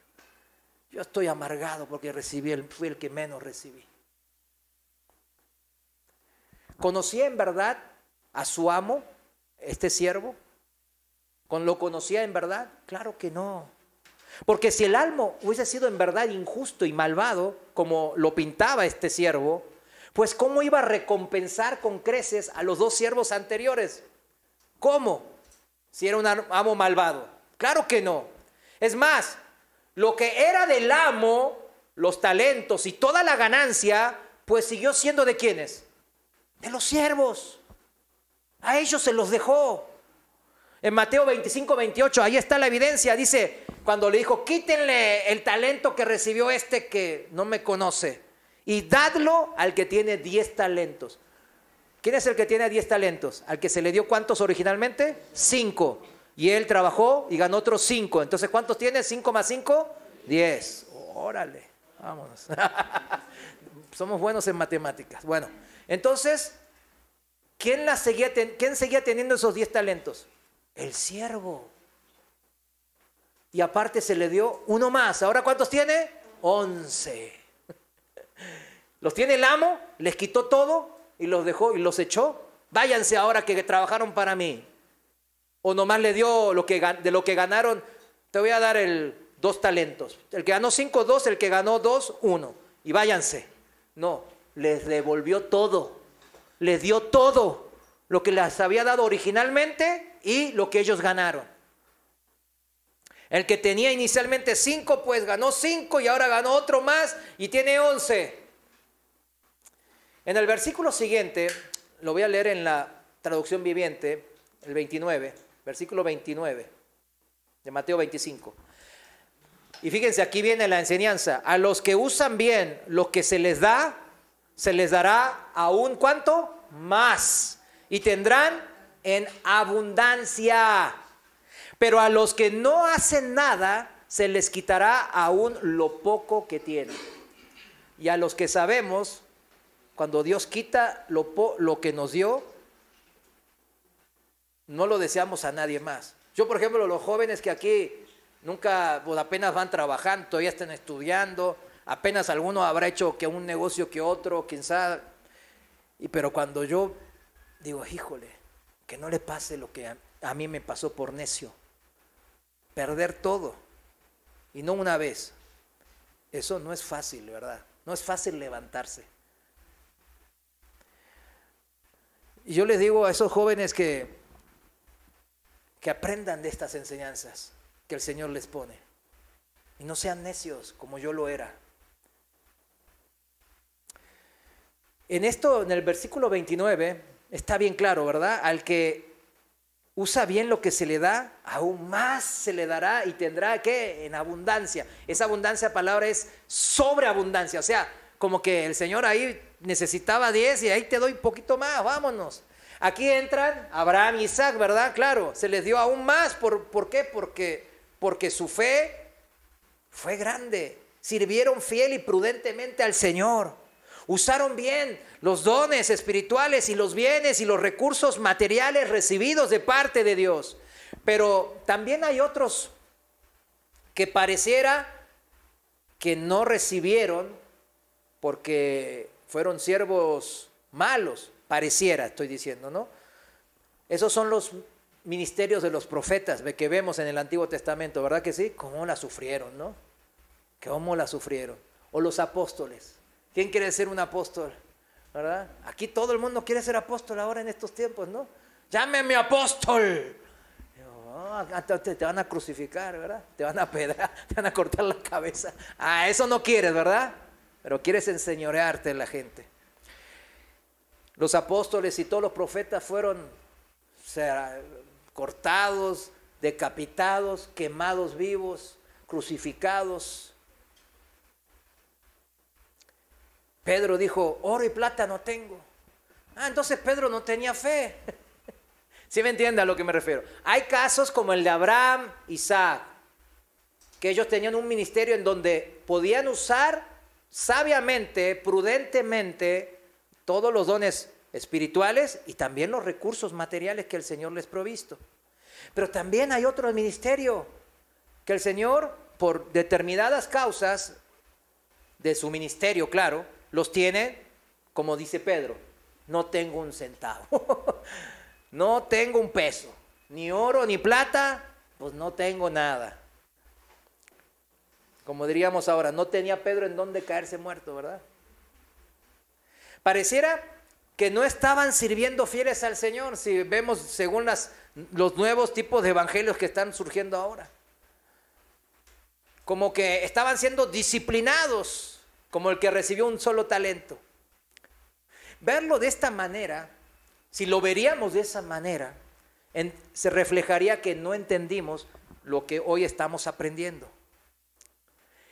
Yo estoy amargado porque fui el que menos recibí. ¿Conocía en verdad a su amo, este siervo? ¿Lo conocía en verdad? Claro que no. Porque si el amo hubiese sido en verdad injusto y malvado, como lo pintaba este siervo, pues ¿cómo iba a recompensar con creces a los 2 siervos anteriores? ¿Cómo? Si era un amo malvado. Claro que no. Es más, lo que era del amo, los talentos y toda la ganancia, pues siguió siendo ¿de quiénes? De los siervos. A ellos se los dejó. En Mateo 25, 28, ahí está la evidencia. Dice, cuando le dijo, quítenle el talento que recibió este que no me conoce y dadlo al que tiene 10 talentos. ¿Quién es el que tiene 10 talentos? Al que se le dio ¿cuántos originalmente? 5. Y él trabajó y ganó otros 5. Entonces, ¿cuántos tiene? 5 más 5, 10. Órale, vámonos. Somos buenos en matemáticas. Bueno, entonces, ¿quién seguía teniendo esos 10 talentos? El siervo. Y aparte se le dio uno más. ¿Ahora cuántos tiene? 11. Los tiene el amo, les quitó todo y los dejó y los echó. Váyanse ahora que trabajaron para mí. O nomás le dio de lo que ganaron, te voy a dar 2 talentos. El que ganó 5, 2, el que ganó 2, 1. Y váyanse. No, les devolvió todo. Les dio todo lo que les había dado originalmente y lo que ellos ganaron. El que tenía inicialmente 5, pues ganó 5 y ahora ganó otro más y tiene 11. En el versículo siguiente, lo voy a leer en la traducción viviente, el 29, versículo 29 de Mateo 25. Y fíjense, aquí viene la enseñanza. A los que usan bien lo que se les da, se les dará aún ¿cuánto? Más. Y tendrán en abundancia. Pero a los que no hacen nada, se les quitará aún lo poco que tienen. Y a los que sabemos, cuando Dios quita lo que nos dio, no lo deseamos a nadie más. Yo, por ejemplo, los jóvenes que aquí nunca, pues apenas van trabajando, todavía están estudiando, apenas alguno habrá hecho que un negocio que otro, quién sabe. Pero cuando yo digo, híjole, que no le pase lo que a mí me pasó por necio, perder todo, y no una vez, eso no es fácil, ¿verdad? No es fácil levantarse. Y yo les digo a esos jóvenes que aprendan de estas enseñanzas que el Señor les pone. Y no sean necios como yo lo era. En el versículo 29, está bien claro, ¿verdad? Al que usa bien lo que se le da, aún más se le dará y tendrá, ¿qué? En abundancia. Esa abundancia, palabra es sobreabundancia. O sea, como que el Señor ahí necesitaba 10 y ahí te doy un poquito más, vámonos. Aquí entran Abraham y Isaac, ¿verdad? Claro, se les dio aún más. ¿Por qué? Porque su fe fue grande. Sirvieron fiel y prudentemente al Señor. Usaron bien los dones espirituales y los bienes y los recursos materiales recibidos de parte de Dios. Pero también hay otros que pareciera que no recibieron porque fueron siervos malos. Pareciera, estoy diciendo, ¿no? Esos son los ministerios de los profetas que vemos en el Antiguo Testamento, ¿verdad que sí? ¿Cómo la sufrieron, no? ¿Cómo la sufrieron? O los apóstoles. ¿Quién quiere ser un apóstol? ¿Verdad? Aquí todo el mundo quiere ser apóstol ahora en estos tiempos, ¿no? Llámeme apóstol. Te van a crucificar, ¿verdad? Te van a pedrar, te van a cortar la cabeza. Eso no quieres, ¿verdad? Pero quieres enseñorearte en la gente. Los apóstoles y todos los profetas fueron cortados, decapitados, quemados vivos, crucificados. Pedro dijo, oro y plata no tengo. Entonces Pedro no tenía fe. ¿Sí me entiende a lo que me refiero? Hay casos como el de Abraham, Isaac, que ellos tenían un ministerio en donde podían usar sabiamente, prudentemente, todos los dones espirituales y también los recursos materiales que el Señor les provisto. Pero también hay otro ministerio que el Señor, por determinadas causas de su ministerio, claro, los tiene, como dice Pedro, no tengo un centavo, no tengo un peso, ni oro ni plata, pues no tengo nada. Como diríamos ahora, no tenía Pedro en dónde caerse muerto, ¿verdad? Pareciera que no estaban sirviendo fieles al Señor, si vemos según los nuevos tipos de evangelios que están surgiendo ahora. Como que estaban siendo disciplinados, como el que recibió un solo talento. Verlo de esta manera, si lo veríamos de esa manera, se reflejaría que no entendimos lo que hoy estamos aprendiendo.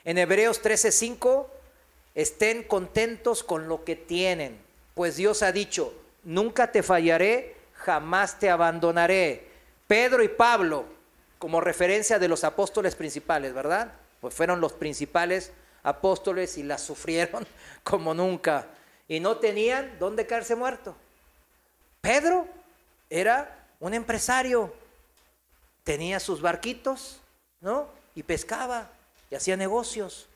En Hebreos 13:5, estén contentos con lo que tienen, pues Dios ha dicho, nunca te fallaré, jamás te abandonaré. Pedro y Pablo, como referencia de los apóstoles principales, ¿verdad? Pues fueron los principales apóstoles y la sufrieron como nunca. Y no tenían dónde caerse muerto. Pedro era un empresario, tenía sus barquitos, ¿no? Y pescaba y hacía negocios.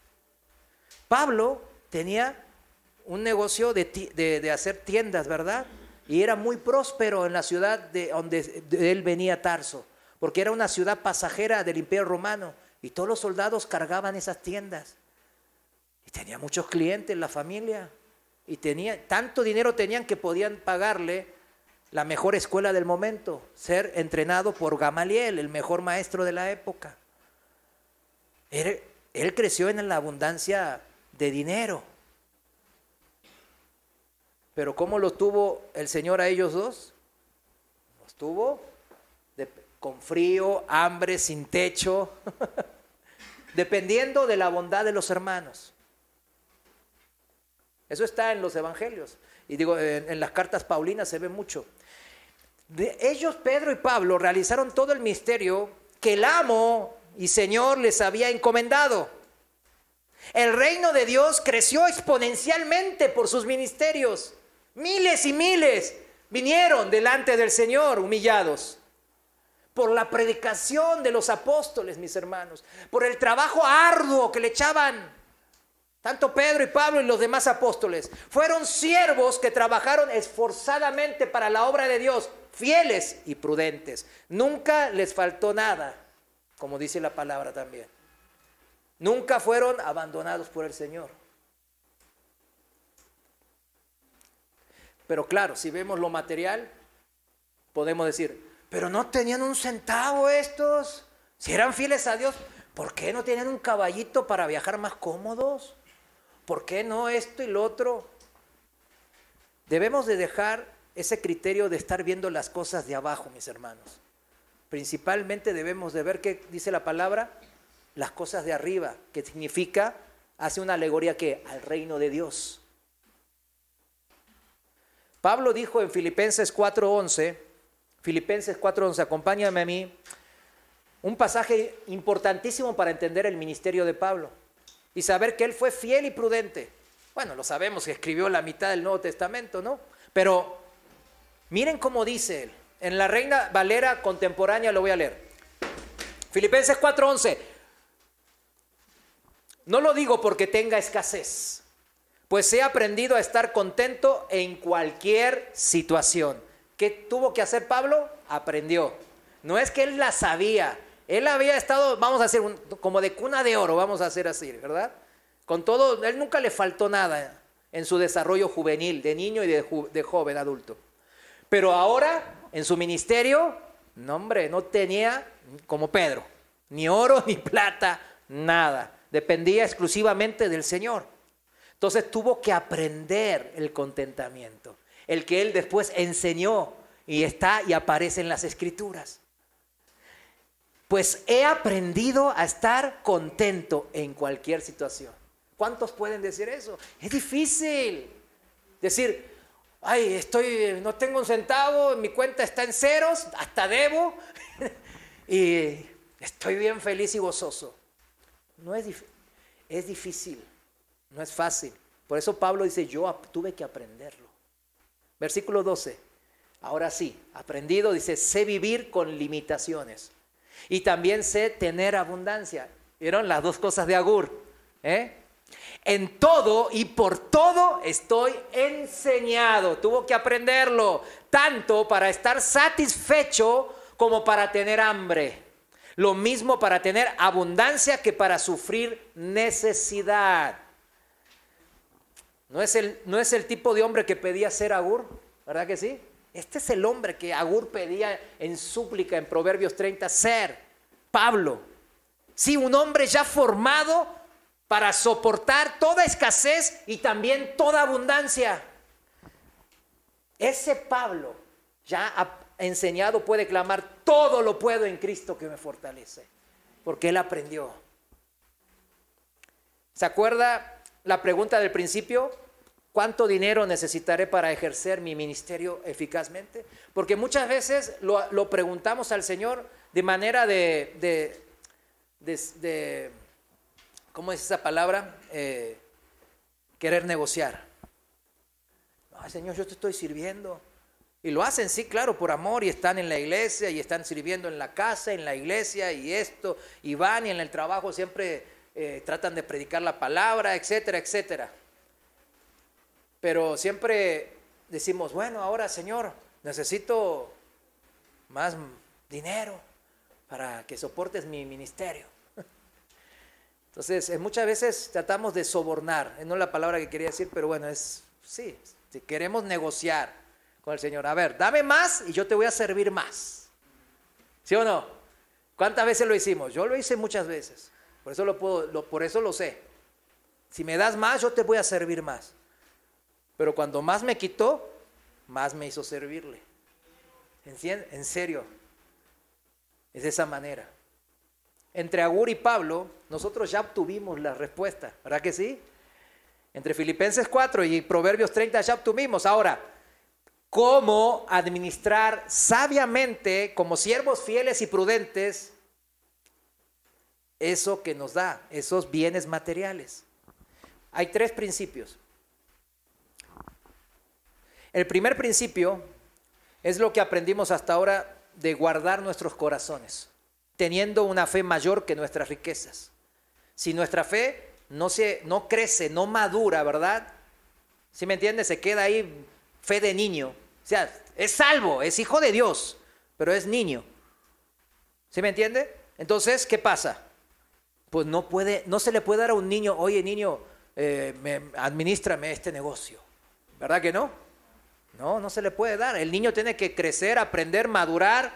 Pablo tenía un negocio de hacer tiendas, ¿verdad? Y era muy próspero en la ciudad de donde él venía, Tarso, porque era una ciudad pasajera del Imperio Romano y todos los soldados cargaban esas tiendas. Y tenía muchos clientes, la familia, y tanto dinero tenían que podían pagarle la mejor escuela del momento, ser entrenado por Gamaliel, el mejor maestro de la época. Él creció en la abundancia de dinero. Pero ¿cómo lo tuvo el Señor a ellos dos? Los tuvo con frío, hambre, sin techo, dependiendo de la bondad de los hermanos. Eso está en los evangelios. Y digo, en las cartas paulinas se ve mucho. Ellos, Pedro y Pablo, realizaron todo el misterio que el amo y Señor les había encomendado. El reino de Dios creció exponencialmente por sus ministerios. Miles y miles vinieron delante del Señor humillados. Por la predicación de los apóstoles, mis hermanos. Por el trabajo arduo que le echaban tanto Pedro y Pablo y los demás apóstoles. Fueron siervos que trabajaron esforzadamente para la obra de Dios, fieles y prudentes. Nunca les faltó nada, como dice la palabra también. Nunca fueron abandonados por el Señor. Pero claro, si vemos lo material, podemos decir, pero no tenían un centavo estos. Si eran fieles a Dios, ¿por qué no tenían un caballito para viajar más cómodos? ¿Por qué no esto y lo otro? Debemos de dejar ese criterio de estar viendo las cosas de abajo, mis hermanos. Principalmente debemos de ver qué dice la palabra, las cosas de arriba, que significa, hace una alegoría que al reino de Dios. Pablo dijo en Filipenses 4:11, acompáñame a mí, un pasaje importantísimo para entender el ministerio de Pablo y saber que él fue fiel y prudente. Bueno, lo sabemos que escribió la mitad del Nuevo Testamento, ¿no? Pero miren cómo dice él. En la Reina Valera contemporánea lo voy a leer. Filipenses 4:11. No lo digo porque tenga escasez, pues he aprendido a estar contento en cualquier situación. ¿Qué tuvo que hacer Pablo? Aprendió. No es que él la sabía. Él había estado, vamos a hacer como de cuna de oro, vamos a hacer así, ¿verdad? Con todo, él nunca le faltó nada en su desarrollo juvenil, de niño y de joven adulto. Pero ahora, en su ministerio, no hombre, no tenía, como Pedro, ni oro ni plata, nada. Dependía exclusivamente del Señor. Entonces tuvo que aprender el contentamiento, el que él después enseñó y está y aparece en las Escrituras. Pues he aprendido a estar contento en cualquier situación. ¿Cuántos pueden decir eso? Es difícil decir, ay, no tengo un centavo, mi cuenta está en ceros, hasta debo y estoy bien feliz y gozoso. No es difícil, es difícil, no es fácil. Por eso Pablo dice, yo tuve que aprenderlo. Versículo 12, ahora sí, aprendido, dice, sé vivir con limitaciones y también sé tener abundancia. ¿Vieron las dos cosas de Agur? En todo y por todo estoy enseñado. Tuvo que aprenderlo, tanto para estar satisfecho como para tener hambre. Lo mismo para tener abundancia que para sufrir necesidad. ¿No es el tipo de hombre que pedía ser Agur? ¿Verdad que sí? Este es el hombre que Agur pedía en súplica en Proverbios 30, ser Pablo. Sí, un hombre ya formado para soportar toda escasez y también toda abundancia. Ese Pablo ya enseñado puede clamar, todo lo puedo en Cristo que me fortalece, porque él aprendió. ¿Se acuerda la pregunta del principio? ¿Cuánto dinero necesitaré para ejercer mi ministerio eficazmente? Porque muchas veces lo preguntamos al Señor de manera de ¿cómo es esa palabra? Querer negociar. No, Señor, yo te estoy sirviendo. Y lo hacen, sí, claro, por amor, y están en la iglesia, y están sirviendo en la casa, en la iglesia, y esto, y van, y en el trabajo siempre tratan de predicar la palabra, etcétera, etcétera. Pero siempre decimos, bueno, ahora, Señor, necesito más dinero para que soportes mi ministerio. Entonces, muchas veces tratamos de sobornar, no es la palabra que quería decir, pero bueno, sí, si queremos negociar con el Señor, a ver, dame más y yo te voy a servir más. ¿Sí o no? ¿Cuántas veces lo hicimos? Yo lo hice muchas veces, por eso lo sé. Si me das más, yo te voy a servir más. Pero cuando más me quitó, más me hizo servirle. ¿En serio? Es de esa manera. Entre Agur y Pablo, nosotros ya obtuvimos la respuesta, ¿verdad que sí? Entre Filipenses 4 y Proverbios 30 ya obtuvimos. Ahora, cómo administrar sabiamente, como siervos fieles y prudentes, eso que nos da, esos bienes materiales. Hay 3 principios. El primer principio es lo que aprendimos hasta ahora de guardar nuestros corazones, teniendo una fe mayor que nuestras riquezas. Si nuestra fe no crece, no madura, ¿verdad? ¿Sí me entiendes? Se queda ahí fe de niño. O sea, es salvo, es hijo de Dios, pero es niño. ¿Sí me entiende? Entonces, ¿qué pasa? Pues no se le puede dar a un niño, oye niño, administrame este negocio. ¿Verdad que no? No se le puede dar. El niño tiene que crecer, aprender, madurar,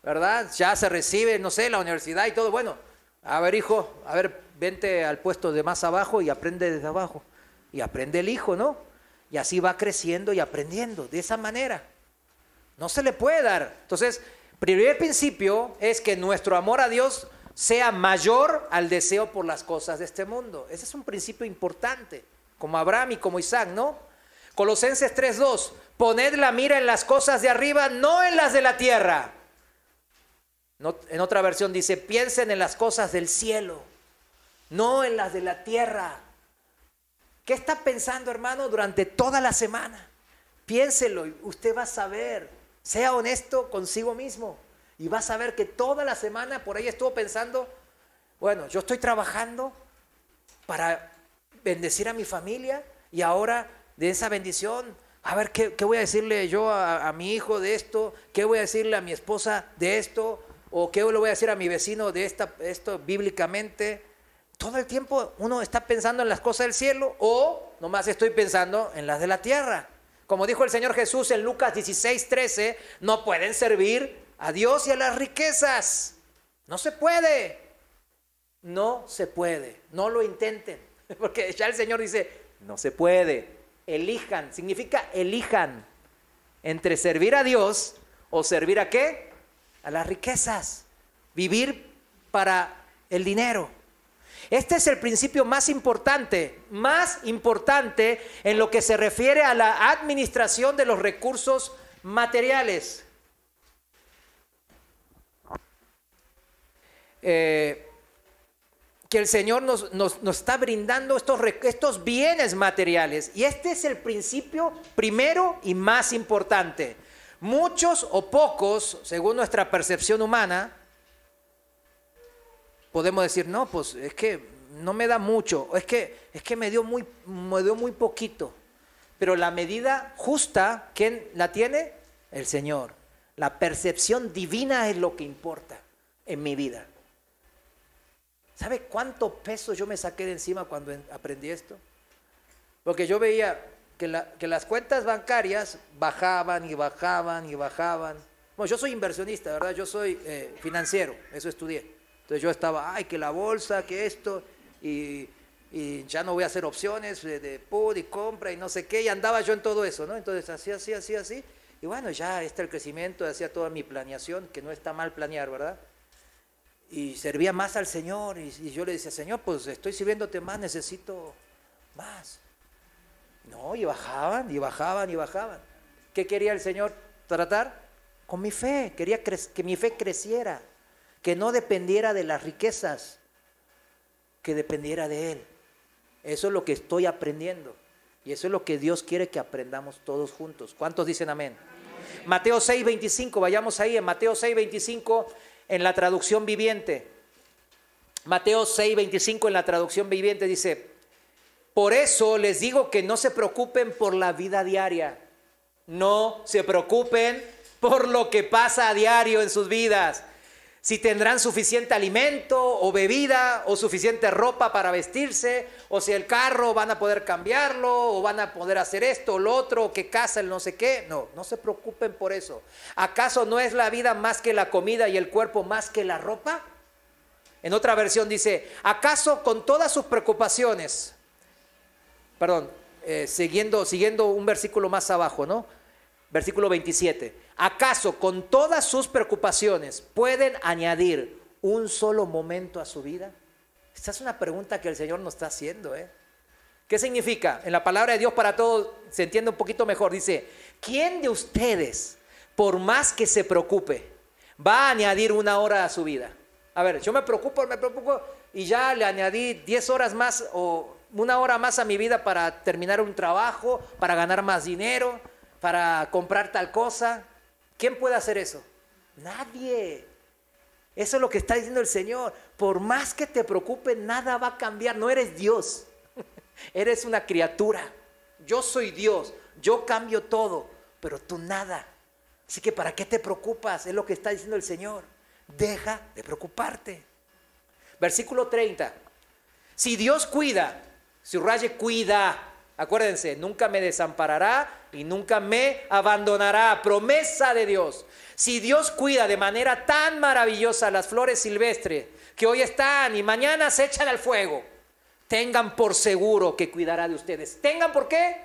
¿verdad? Ya se recibe, no sé, la universidad y todo. Bueno, a ver hijo, a ver, vente al puesto de más abajo y aprende desde abajo. Y aprende el hijo, ¿no? Y así va creciendo y aprendiendo, de esa manera. No se le puede dar. Entonces, primer principio es que nuestro amor a Dios sea mayor al deseo por las cosas de este mundo. Ese es un principio importante, como Abraham y como Isaac, ¿no? Colosenses 3:2, poned la mira en las cosas de arriba, no en las de la tierra. No, en otra versión dice, piensen en las cosas del cielo, no en las de la tierra. ¿Qué está pensando, hermano, durante toda la semana? Piénselo y usted va a saber, sea honesto consigo mismo. Y vas a ver que toda la semana por ahí estuvo pensando, bueno, yo estoy trabajando para bendecir a mi familia y ahora de esa bendición, a ver qué voy a decirle yo a mi hijo de esto, qué voy a decirle a mi esposa de esto, o qué le voy a decir a mi vecino de esto bíblicamente. Todo el tiempo uno está pensando en las cosas del cielo o nomás estoy pensando en las de la tierra. Como dijo el Señor Jesús en Lucas 16:13, no pueden servir a Dios y a las riquezas. No se puede. No se puede. No lo intenten. Porque ya el Señor dice, no se puede. Elijan. Significa elijan entre servir a Dios o servir a ¿qué? A las riquezas. Vivir para el dinero. Este es el principio más importante en lo que se refiere a la administración de los recursos materiales. Que el Señor nos está brindando estos bienes materiales. Y este es el principio primero y más importante. Muchos o pocos, según nuestra percepción humana, podemos decir, no, pues es que no me da mucho, es que me dio muy poquito. Pero la medida justa, ¿quién la tiene? El Señor. La percepción divina es lo que importa en mi vida. ¿Sabe cuánto peso yo me saqué de encima cuando aprendí esto? Porque yo veía que las cuentas bancarias bajaban y bajaban y bajaban. Bueno, yo soy inversionista, ¿verdad? Yo soy financiero, eso estudié. Entonces yo estaba, que la bolsa, que esto, y ya no voy a hacer opciones de put y compra y no sé qué, y andaba yo en todo eso, ¿no? Entonces así, y bueno, ya está el crecimiento, hacía toda mi planeación, que no está mal planear, ¿verdad? Y servía más al Señor, y yo le decía, Señor, pues estoy sirviéndote más, necesito más. No, y bajaban, y bajaban, y bajaban. ¿Qué quería el Señor tratar? Con mi fe, quería que mi fe creciera, que no dependiera de las riquezas, que dependiera de Él. Eso es lo que estoy aprendiendo, y eso es lo que Dios quiere que aprendamos todos juntos. ¿Cuántos dicen amén? Mateo 6:25, vayamos ahí en Mateo 6:25 en la traducción viviente. Mateo 6:25 en la traducción viviente dice, por eso les digo que no se preocupen por la vida diaria. No se preocupen por lo que pasa a diario en sus vidas. Si tendrán suficiente alimento o bebida o suficiente ropa para vestirse, o si el carro van a poder cambiarlo o van a poder hacer esto o lo otro, o qué casa, el no sé qué. No se preocupen por eso. ¿Acaso no es la vida más que la comida y el cuerpo más que la ropa? En otra versión dice, ¿acaso con todas sus preocupaciones? Siguiendo un versículo más abajo, ¿no? Versículo 27. ¿Acaso con todas sus preocupaciones pueden añadir un solo momento a su vida? Esta es una pregunta que el Señor nos está haciendo, ¿Qué significa? En la palabra de Dios para todos se entiende un poquito mejor. Dice, ¿quién de ustedes, por más que se preocupe, va a añadir una hora a su vida? A ver, yo me preocupo y ya le añadí 10 horas más o una hora más a mi vida para terminar un trabajo, para ganar más dinero, para comprar tal cosa. ¿Quién puede hacer eso? Nadie. Eso es lo que está diciendo el Señor. Por más que te preocupe, nada va a cambiar. No eres Dios. Eres una criatura. Yo soy Dios. Yo cambio todo, pero tú nada. Así que ¿para qué te preocupas? Es lo que está diciendo el Señor. Deja de preocuparte. Versículo 30. Si Dios cuida, subraye cuida. Acuérdense, nunca me desamparará y nunca me abandonará. Promesa de Dios. Si Dios cuida de manera tan maravillosa las flores silvestres que hoy están y mañana se echan al fuego, tengan por seguro que cuidará de ustedes. ¿Tengan por qué?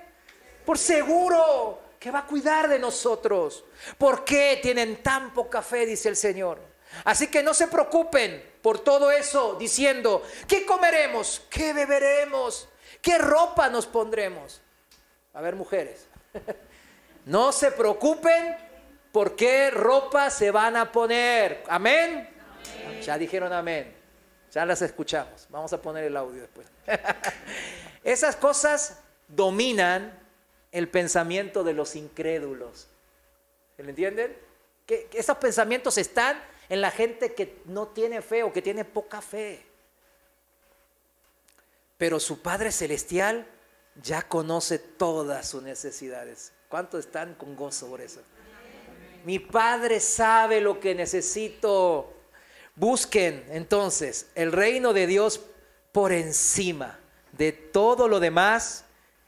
Por seguro que va a cuidar de nosotros. ¿Por qué tienen tan poca fe? Dice el Señor. Así que no se preocupen por todo eso diciendo, ¿qué comeremos? ¿Qué beberemos? ¿Qué ropa nos pondremos? A ver, mujeres, no se preocupen por qué ropa se van a poner. ¿Amén? Amén. Ya dijeron amén. Ya las escuchamos. Vamos a poner el audio después. Esas cosas dominan el pensamiento de los incrédulos. ¿Se lo entienden? Que esos pensamientos están en la gente que no tiene fe o que tiene poca fe. Pero su Padre Celestial ya conoce todas sus necesidades. ¿Cuántos están con gozo por eso? Mi Padre sabe lo que necesito. Busquen entonces el reino de Dios por encima de todo lo demás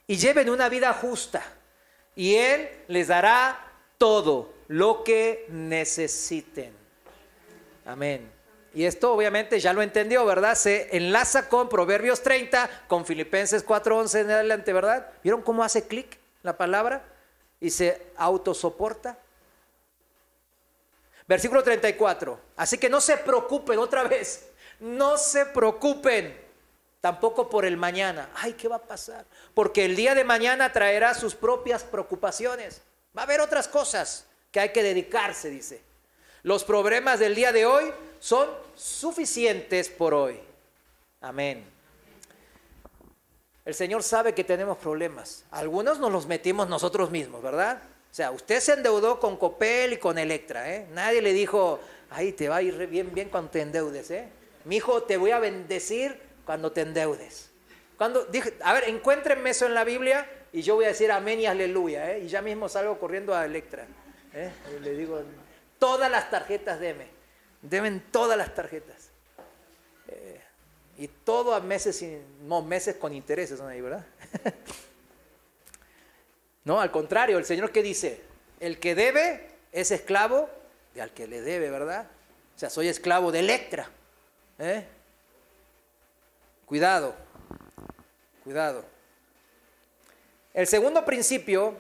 y lleven una vida justa. Y Él les dará todo lo que necesiten. Amén. Y esto obviamente ya lo entendió, ¿verdad? Se enlaza con Proverbios 30, con Filipenses 4:11 en adelante, ¿verdad? ¿Vieron cómo hace clic la palabra? Y se autosoporta. Versículo 34. Así que no se preocupen otra vez. No se preocupen tampoco por el mañana. Ay, ¿qué va a pasar? Porque el día de mañana traerá sus propias preocupaciones. Va a haber otras cosas que hay que dedicarse, dice. Los problemas del día de hoy son suficientes por hoy. Amén. El Señor sabe que tenemos problemas. Algunos nos los metimos nosotros mismos, ¿verdad? O sea, usted se endeudó con Copel y con Electra, ¿eh? Nadie le dijo, ay, te va a ir bien cuando te endeudes, ¿eh? Mi hijo, te voy a bendecir cuando te endeudes. A ver, encuéntrenme eso en la Biblia y yo voy a decir amén y aleluya, ¿eh? Y ya mismo salgo corriendo a Electra, ¿eh? Y le digo, todas las tarjetas deben todas las tarjetas. Y todo a meses con intereses son ahí, ¿verdad? No, al contrario, el Señor ¿qué dice? El que debe es esclavo de al que le debe, ¿verdad? O sea, soy esclavo de Electra. Cuidado. El segundo principio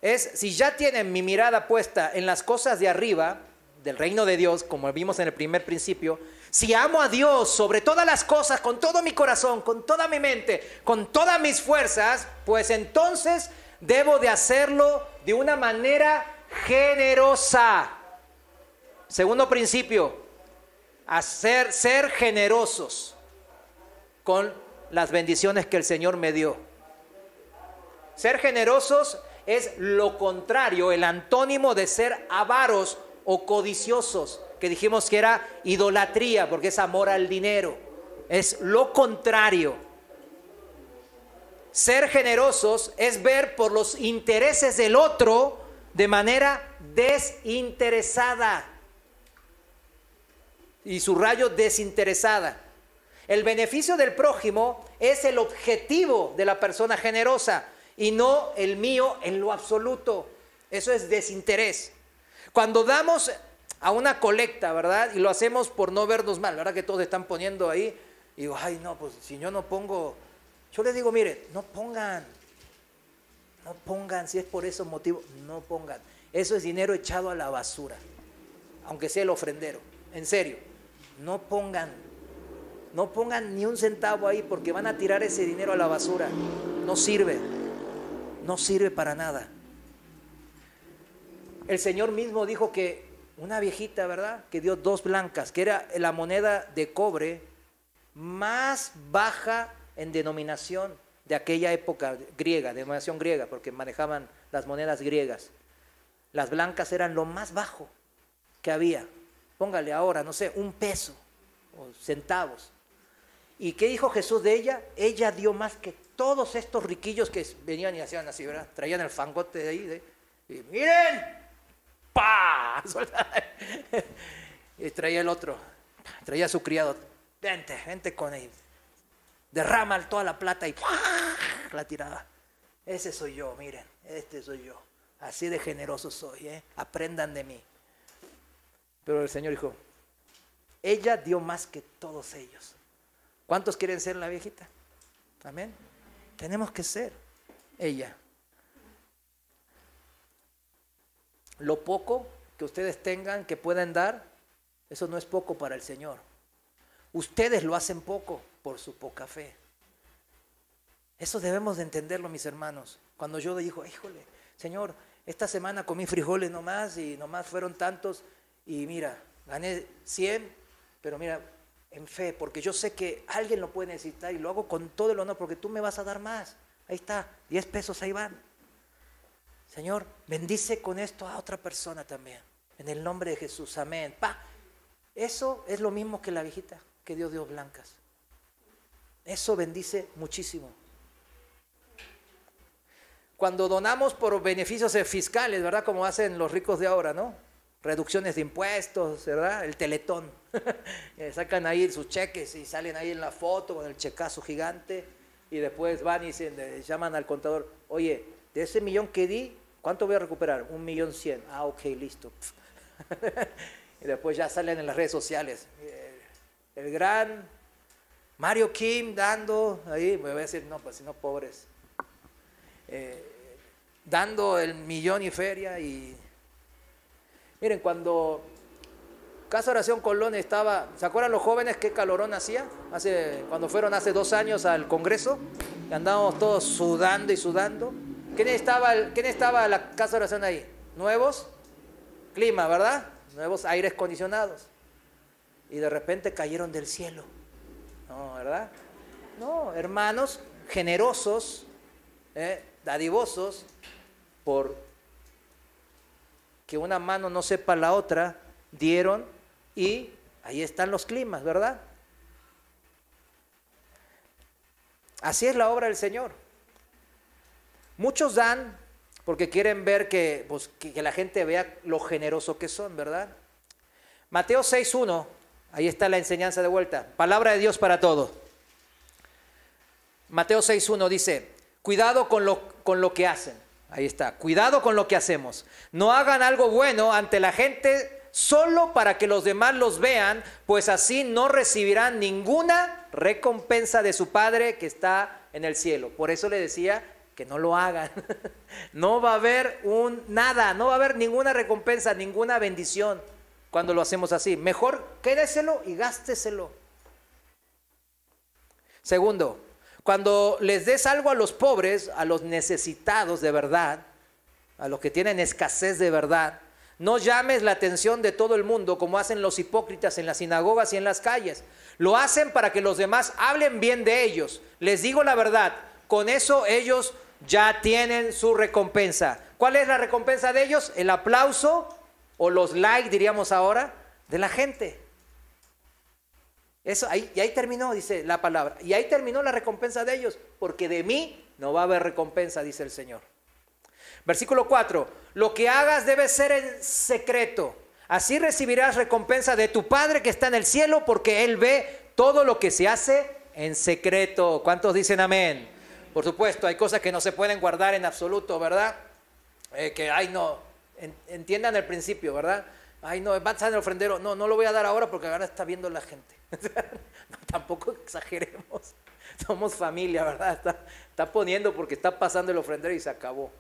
es, si ya tienen mi mirada puesta en las cosas de arriba, del reino de Dios, como vimos en el primer principio, si amo a Dios sobre todas las cosas, con todo mi corazón, con toda mi mente, con todas mis fuerzas, pues entonces debo de hacerlo de una manera generosa. Segundo principio, ser generosos con las bendiciones que el Señor me dio. Ser generosos es lo contrario, el antónimo de ser avaros o codiciosos, que dijimos que era idolatría, porque es amor al dinero. Es lo contrario. Ser generosos es ver por los intereses del otro de manera desinteresada. Y subrayo desinteresada. El beneficio del prójimo es el objetivo de la persona generosa y no el mío en lo absoluto. Eso es desinterés. Cuando damos a una colecta, ¿verdad? Y lo hacemos por no vernos mal, ¿verdad? Que todos están poniendo ahí. Y digo, ay, no, pues si yo no pongo. Yo les digo, mire, no pongan, si es por esos motivos, no pongan. Eso es dinero echado a la basura, aunque sea el ofrendero. En serio, no pongan. No pongan ni un centavo ahí porque van a tirar ese dinero a la basura. No sirve. No sirve para nada. El Señor mismo dijo que una viejita, ¿verdad?, que dio 2 blancas, que era la moneda de cobre más baja en denominación de aquella época griega, denominación griega, porque manejaban las monedas griegas. Las blancas eran lo más bajo que había. Póngale ahora, no sé, 1 peso o centavos. ¿Y qué dijo Jesús de ella? Ella dio más que todos estos riquillos que venían y hacían así, ¿verdad? Traían el fangote de ahí, y miren, ¡pah! Y traía el otro, traía a su criado, vente con él. Derrama toda la plata y ¡pah! La tiraba. Ese soy yo, miren, este soy yo. Así de generoso soy, aprendan de mí. Pero el Señor dijo, ella dio más que todos ellos. ¿Cuántos quieren ser la viejita? Amén. Tenemos que ser ella. Lo poco que ustedes tengan, que puedan dar, eso no es poco para el Señor. Ustedes lo hacen poco por su poca fe. Eso debemos de entenderlo, mis hermanos. Cuando yo digo, híjole, Señor, esta semana comí frijoles nomás y nomás fueron tantos y mira, gané 100, pero mira, en fe, porque yo sé que alguien lo puede necesitar y lo hago con todo el honor porque tú me vas a dar más. Ahí está, 10 pesos, ahí van. Señor, bendice con esto a otra persona también. En el nombre de Jesús, amén. Eso es lo mismo que la viejita que dio 2 blancas. Eso bendice muchísimo. Cuando donamos por beneficios fiscales, ¿verdad? Como hacen los ricos de ahora, ¿no? Reducciones de impuestos, ¿verdad? El Teletón. Sacan ahí sus cheques y salen ahí en la foto con el checazo gigante y después van y llaman al contador, oye, de ese millón que di, ¿cuánto voy a recuperar? 1.100.000. Ah, ok, listo. Y después ya salen en las redes sociales. El gran Mario Kim dando, ahí me voy a decir, no, pues si no, pobres. Dando el millón y feria y... Miren, cuando Casa Oración Colón estaba, ¿se acuerdan los jóvenes qué calorón hacía? Cuando fueron hace 2 años al Congreso, y andábamos todos sudando y sudando. ¿Quién estaba la Casa Oración ahí? Nuevos clima, ¿verdad? Nuevos aires acondicionados. Y de repente cayeron del cielo. No, ¿verdad? No, hermanos generosos, dadivosos, por que una mano no sepa la otra, dieron y ahí están los climas, ¿verdad? Así es la obra del Señor. Muchos dan porque quieren ver que la gente vea lo generoso que son, ¿verdad? Mateo 6:1, ahí está la enseñanza de vuelta. Palabra de Dios para todos. Mateo 6:1 dice, cuidado con lo que hacen. Ahí está, cuidado con lo que hacemos. No hagan algo bueno ante la gente solo para que los demás los vean, pues así no recibirán ninguna recompensa de su Padre que está en el cielo. Por eso le decía que no lo hagan. No va a haber nada, no va a haber ninguna recompensa, ninguna bendición cuando lo hacemos así. Mejor quédeselo y gásteselo. Segundo, cuando les des algo a los pobres, a los necesitados de verdad, a los que tienen escasez de verdad, no llames la atención de todo el mundo como hacen los hipócritas en las sinagogas y en las calles. Lo hacen para que los demás hablen bien de ellos. Les digo la verdad, con eso ellos ya tienen su recompensa. ¿Cuál es la recompensa de ellos? El aplauso o los likes, diríamos ahora, de la gente. Eso, y ahí terminó, dice la palabra. Y ahí terminó la recompensa de ellos, porque de mí no va a haber recompensa, dice el Señor. Versículo 4. Lo que hagas debe ser en secreto. Así recibirás recompensa de tu Padre que está en el cielo, porque Él ve todo lo que se hace en secreto. ¿Cuántos dicen amén? Por supuesto, hay cosas que no se pueden guardar en absoluto, ¿verdad? Entiendan el principio, ¿verdad? Ay, no, va a estar en el ofrendero. No lo voy a dar ahora porque ahora está viendo la gente. No, tampoco exageremos. Somos familia, ¿verdad? Está poniendo porque está pasando el ofrendero y se acabó.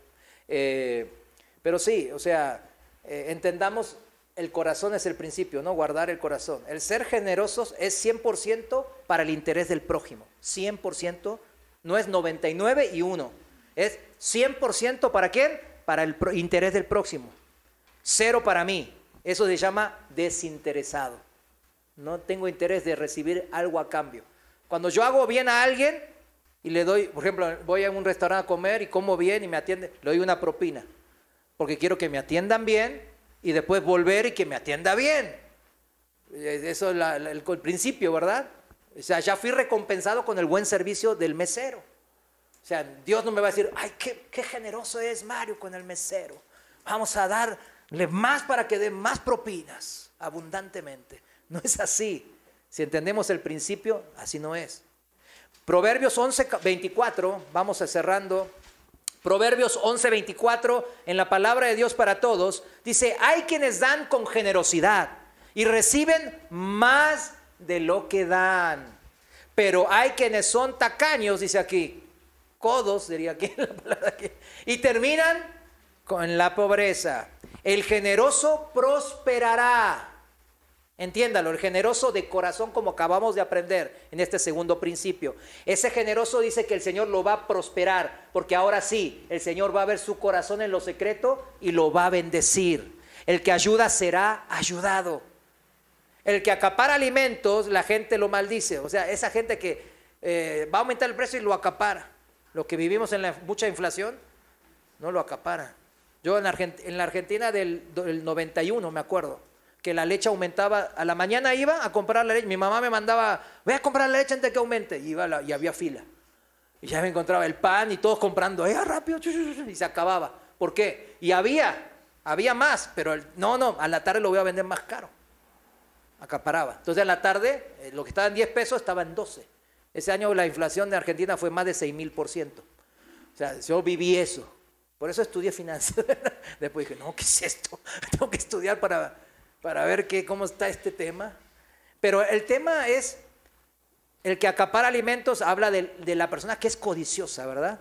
Pero sí, o sea, entendamos el corazón es el principio, ¿no? Guardar el corazón. El ser generosos es 100% para el interés del prójimo. 100%, no es 99 y 1. Es 100% ¿para quién? Para el interés del próximo. 0 para mí. Eso se llama desinteresado. No tengo interés de recibir algo a cambio. Cuando yo hago bien a alguien y le doy, por ejemplo, voy a un restaurante a comer y como bien y me atiende, le doy una propina. Porque quiero que me atiendan bien y después volver y que me atienda bien. Eso es el principio, ¿verdad? O sea, ya fui recompensado con el buen servicio del mesero. O sea, Dios no me va a decir, ay, qué generoso es Mario con el mesero. Vamos a darle más para que dé más propinas, abundantemente. No es así. Si entendemos el principio, así no es. Proverbios 11:24, vamos a cerrando. Proverbios 11:24, en la palabra de Dios para todos, dice, hay quienes dan con generosidad y reciben más de lo que dan. Pero hay quienes son tacaños, dice aquí, codos, diría aquí la palabra aquí, y terminan con la pobreza. El generoso prosperará. Entiéndalo, el generoso de corazón, como acabamos de aprender en este segundo principio. Ese generoso dice que el Señor lo va a prosperar, porque ahora sí, el Señor va a ver su corazón en lo secreto y lo va a bendecir. El que ayuda será ayudado. El que acapara alimentos, la gente lo maldice. O sea, esa gente que va a aumentar el precio y lo acapara. Lo que vivimos en mucha inflación, no lo acapara. Yo en la Argentina del 91, me acuerdo, que la leche aumentaba, a la mañana iba a comprar la leche, mi mamá me mandaba, voy a comprar la leche antes de que aumente, y había fila, y ya me encontraba el pan y todos comprando, rápido, y se acababa. ¿Por qué? Y había más, pero no, a la tarde lo voy a vender más caro, acaparaba. Entonces a la tarde, lo que estaba en 10 pesos estaba en 12. Ese año la inflación de Argentina fue más de 6.000%. O sea, yo viví eso, por eso estudié finanzas. Después dije, no, ¿qué es esto? Tengo que estudiar para ver cómo está este tema. Pero el tema es, el que acapara alimentos habla de la persona que es codiciosa, ¿verdad?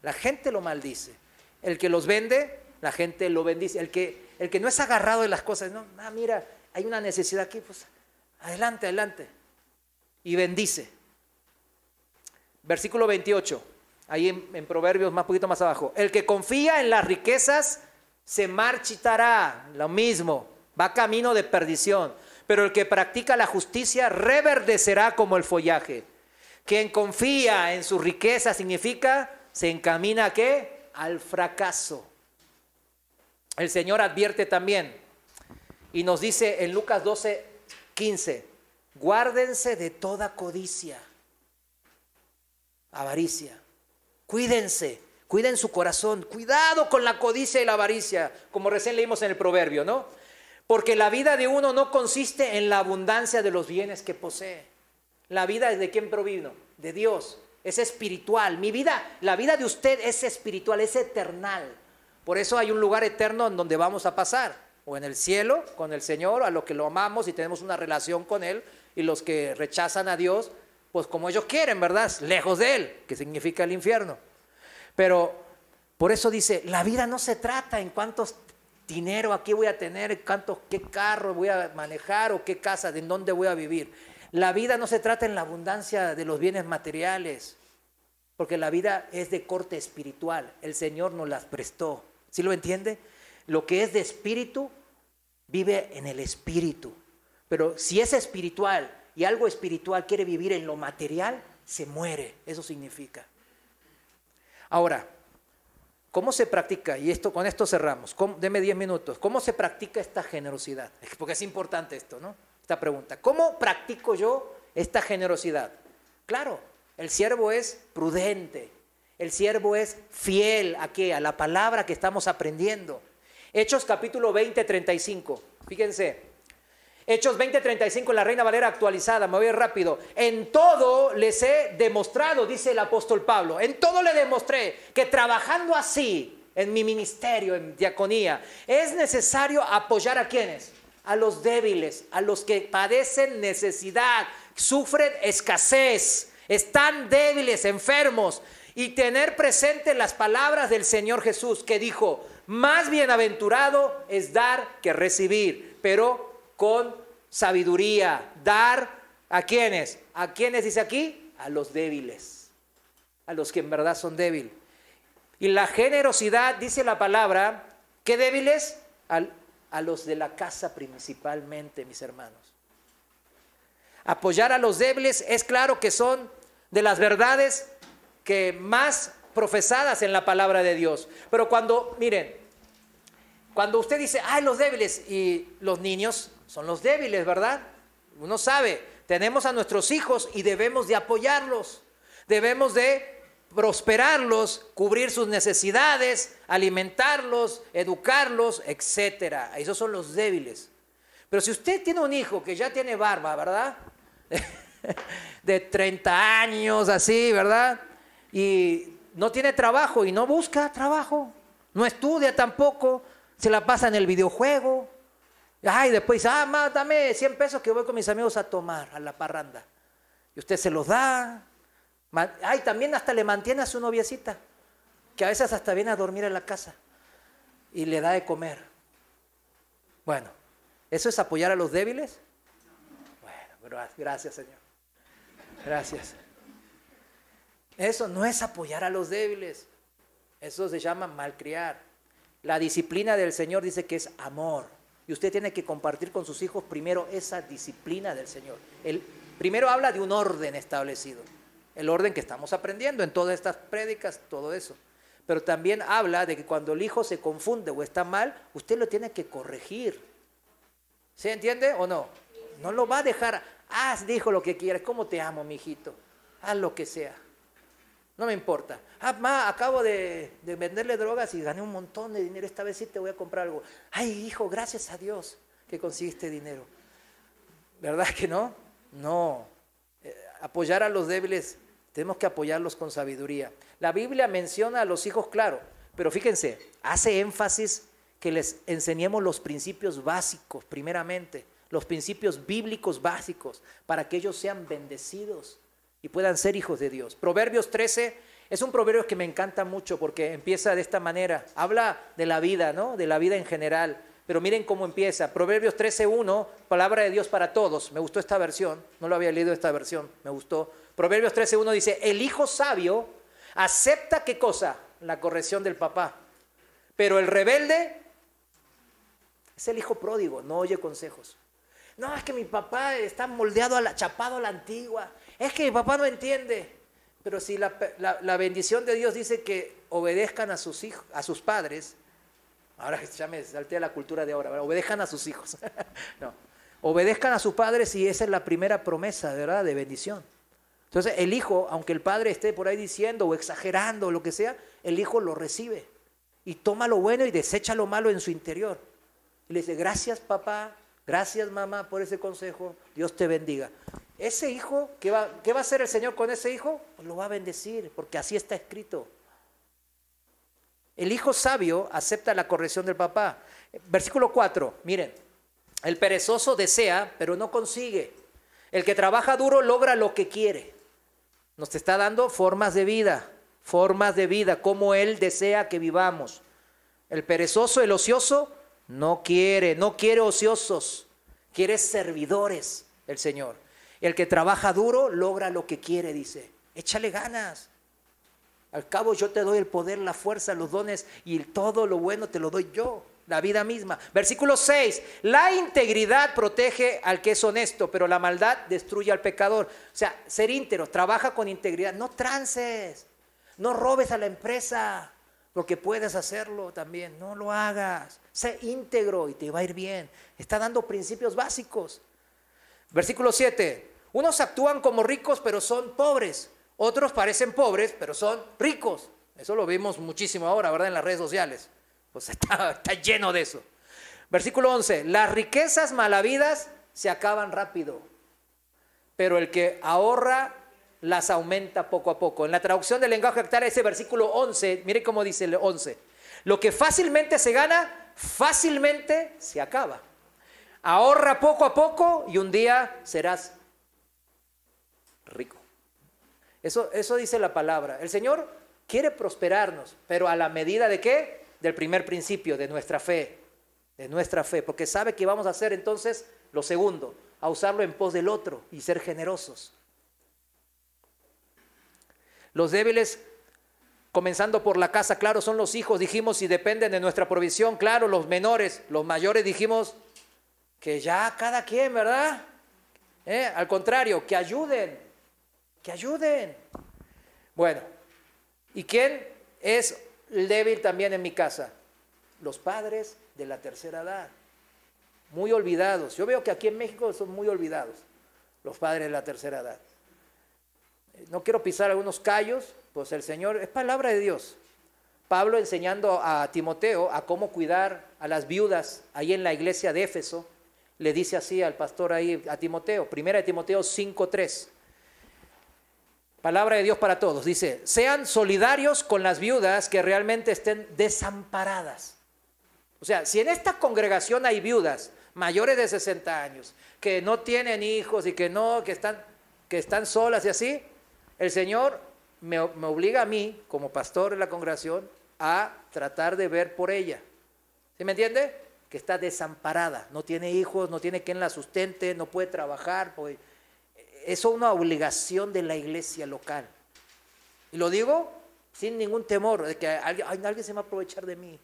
La gente lo maldice. El que los vende, la gente lo bendice. El que no es agarrado de las cosas, no, mira, hay una necesidad aquí, pues adelante. Y bendice. Versículo 28, ahí en Proverbios, un poquito más abajo. El que confía en las riquezas se marchitará, lo mismo. Va camino de perdición, pero el que practica la justicia reverdecerá como el follaje. Quien confía en su riqueza significa, se encamina ¿a qué? Al fracaso. El Señor advierte también y nos dice en Lucas 12:15, guárdense de toda codicia, avaricia. Cuiden su corazón, cuidado con la codicia y la avaricia, como recién leímos en el proverbio, ¿no? Porque la vida de uno no consiste en la abundancia de los bienes que posee. La vida es de quién provino, de Dios, es espiritual. La vida de usted es espiritual, es eternal. Por eso hay un lugar eterno en donde vamos a pasar, o en el cielo con el Señor, a los que lo amamos y tenemos una relación con Él, y los que rechazan a Dios, pues como ellos quieren, ¿verdad? Lejos de Él, que significa el infierno. Pero por eso dice, la vida no se trata en cuántos dinero aquí voy a tener, qué carro voy a manejar o qué casa, en dónde voy a vivir. La vida no se trata en la abundancia de los bienes materiales, porque la vida es de corte espiritual. El Señor nos las prestó. ¿Sí lo entiende? Lo que es de espíritu, vive en el espíritu. Pero si es espiritual y algo espiritual quiere vivir en lo material, se muere. Eso significa. Ahora, ¿cómo se practica? Y con esto cerramos. Deme 10 minutos. ¿Cómo se practica esta generosidad? Porque es importante esto, ¿no? Esta pregunta. ¿Cómo practico yo esta generosidad? Claro, el siervo es prudente. El siervo es fiel ¿a qué? A la palabra que estamos aprendiendo. Hechos capítulo 20:35. Fíjense. Hechos 20:35 en la Reina Valera actualizada. Me voy rápido. En todo les he demostrado, dice el apóstol Pablo. En todo le demostré que trabajando así en mi ministerio, en diaconía, es necesario apoyar a quienes, a los débiles, a los que padecen necesidad, sufren escasez, están débiles, enfermos. y tener presente las palabras del Señor Jesús, que dijo, más bienaventurado es dar que recibir, pero con sabiduría. Dar ¿a quiénes? ¿A quiénes dice aquí? A los débiles, a los que en verdad son débiles. Y la generosidad, dice la palabra, ¿qué débiles? A los de la casa principalmente, mis hermanos. Apoyar a los débiles es claro que son de las verdades que más profesadas en la palabra de Dios. Pero cuando, miren, cuando usted dice, ay, los débiles, y los niños son los débiles, ¿verdad? Uno sabe, tenemos a nuestros hijos y debemos de apoyarlos, debemos de prosperarlos, cubrir sus necesidades, alimentarlos, educarlos, etcétera. Esos son los débiles. Pero si usted tiene un hijo que ya tiene barba, ¿verdad? De 30 años, así, ¿verdad? Y no tiene trabajo y no busca trabajo, no estudia tampoco, se la pasa en el videojuego. Ay, después dice, mamá, dame 100 pesos que voy con mis amigos a tomar, a la parranda. Y usted se los da. Ay, también hasta le mantiene a su noviecita, que a veces hasta viene a dormir en la casa y le da de comer. Bueno, ¿eso es apoyar a los débiles? Bueno, gracias, Señor. Gracias. Eso no es apoyar a los débiles. Eso se llama malcriar. La disciplina del Señor dice que es amor. Y usted tiene que compartir con sus hijos primero esa disciplina del Señor. Primero habla de un orden establecido. El orden que estamos aprendiendo en todas estas prédicas, todo eso. Pero también habla de que cuando el hijo se confunde o está mal, usted lo tiene que corregir. ¿Se entiende o no? No lo va a dejar, dijo lo que quieras, ¿cómo te amo, mi hijito? Haz lo que sea. No me importa. Ma, acabo de venderle drogas y gané un montón de dinero, esta vez sí te voy a comprar algo. Ay, hijo, gracias a Dios que conseguiste dinero. ¿Verdad que no? No. Apoyar a los débiles, tenemos que apoyarlos con sabiduría. La Biblia menciona a los hijos, claro, pero fíjense, hace énfasis que les enseñemos los principios básicos, primeramente, los principios bíblicos básicos, para que ellos sean bendecidos y puedan ser hijos de Dios. Proverbios 13 es un proverbio que me encanta mucho porque empieza de esta manera, habla de la vida, ¿no? De la vida en general. Pero miren cómo empieza. Proverbios 13:1, palabra de Dios para todos. Me gustó esta versión. No lo había leído esta versión. Me gustó. Proverbios 13:1 dice, el hijo sabio acepta ¿qué cosa? La corrección del papá. Pero el rebelde es el hijo pródigo, no oye consejos. No, es que mi papá está moldeado, chapado a la antigua. Es que mi papá no entiende. Pero si la bendición de Dios dice que obedezcan a sus hijos, a sus padres. Ahora ya me salté a la cultura de ahora, ¿verdad? Obedezcan a sus hijos. No, obedezcan a sus padres y esa es la primera promesa, ¿verdad? De bendición. Entonces el hijo, aunque el padre esté por ahí diciendo o exagerando o lo que sea, el hijo lo recibe y toma lo bueno y desecha lo malo en su interior. Y le dice, gracias papá, gracias mamá por ese consejo, Dios te bendiga. Ese hijo, ¿qué va a hacer el Señor con ese hijo? Pues lo va a bendecir, porque así está escrito. El hijo sabio acepta la corrección del papá. Versículo 4, miren, el perezoso desea, pero no consigue. El que trabaja duro logra lo que quiere. Nos está dando formas de vida, como Él desea que vivamos. El perezoso, el ocioso, no quiere ociosos, quiere servidores del Señor. El que trabaja duro logra lo que quiere, dice. Échale ganas. Al cabo yo te doy el poder, la fuerza, los dones y todo lo bueno te lo doy yo, la vida misma. Versículo 6, la integridad protege al que es honesto, pero la maldad destruye al pecador. O sea, ser íntegro, trabaja con integridad, no trances, no robes a la empresa, porque puedes hacerlo también, no lo hagas. Sé íntegro y te va a ir bien. Está dando principios básicos. Versículo 7, unos actúan como ricos pero son pobres. Otros parecen pobres, pero son ricos. Eso lo vemos muchísimo ahora, ¿verdad? En las redes sociales. Pues está lleno de eso. Versículo 11. Las riquezas malavidas se acaban rápido, pero el que ahorra las aumenta poco a poco. En la traducción del lenguaje actual, ese versículo 11, mire cómo dice el 11. Lo que fácilmente se gana, fácilmente se acaba. Ahorra poco a poco y un día serás rico. Eso dice la palabra. El Señor quiere prosperarnos, pero a la medida de ¿qué? Del primer principio, de nuestra fe, porque sabe que vamos a hacer entonces lo segundo, a usarlo en pos del otro y ser generosos. Los débiles, comenzando por la casa, claro, son los hijos, dijimos, y dependen de nuestra provisión, claro, los menores, los mayores dijimos que ya cada quien, ¿verdad? Al contrario, que ayuden. Bueno, ¿y quién es el débil también en mi casa? Los padres de la tercera edad, muy olvidados. Yo veo que aquí en México son muy olvidados los padres de la tercera edad. No quiero pisar algunos callos, pues el Señor, es palabra de Dios. Pablo enseñando a Timoteo a cómo cuidar a las viudas ahí en la iglesia de Éfeso, le dice así al pastor ahí, a Timoteo, 1 Timoteo 5:3. Palabra de Dios para todos, dice, sean solidarios con las viudas que realmente estén desamparadas. O sea, si en esta congregación hay viudas mayores de 60 años, que no tienen hijos y que están solas y así, el Señor me obliga a mí, como pastor de la congregación, a tratar de ver por ella. ¿Sí me entiende? Que está desamparada, no tiene hijos, no tiene quien la sustente, no puede trabajar. Pues, eso es una obligación de la iglesia local. Y lo digo sin ningún temor de que alguien se va a aprovechar de mí.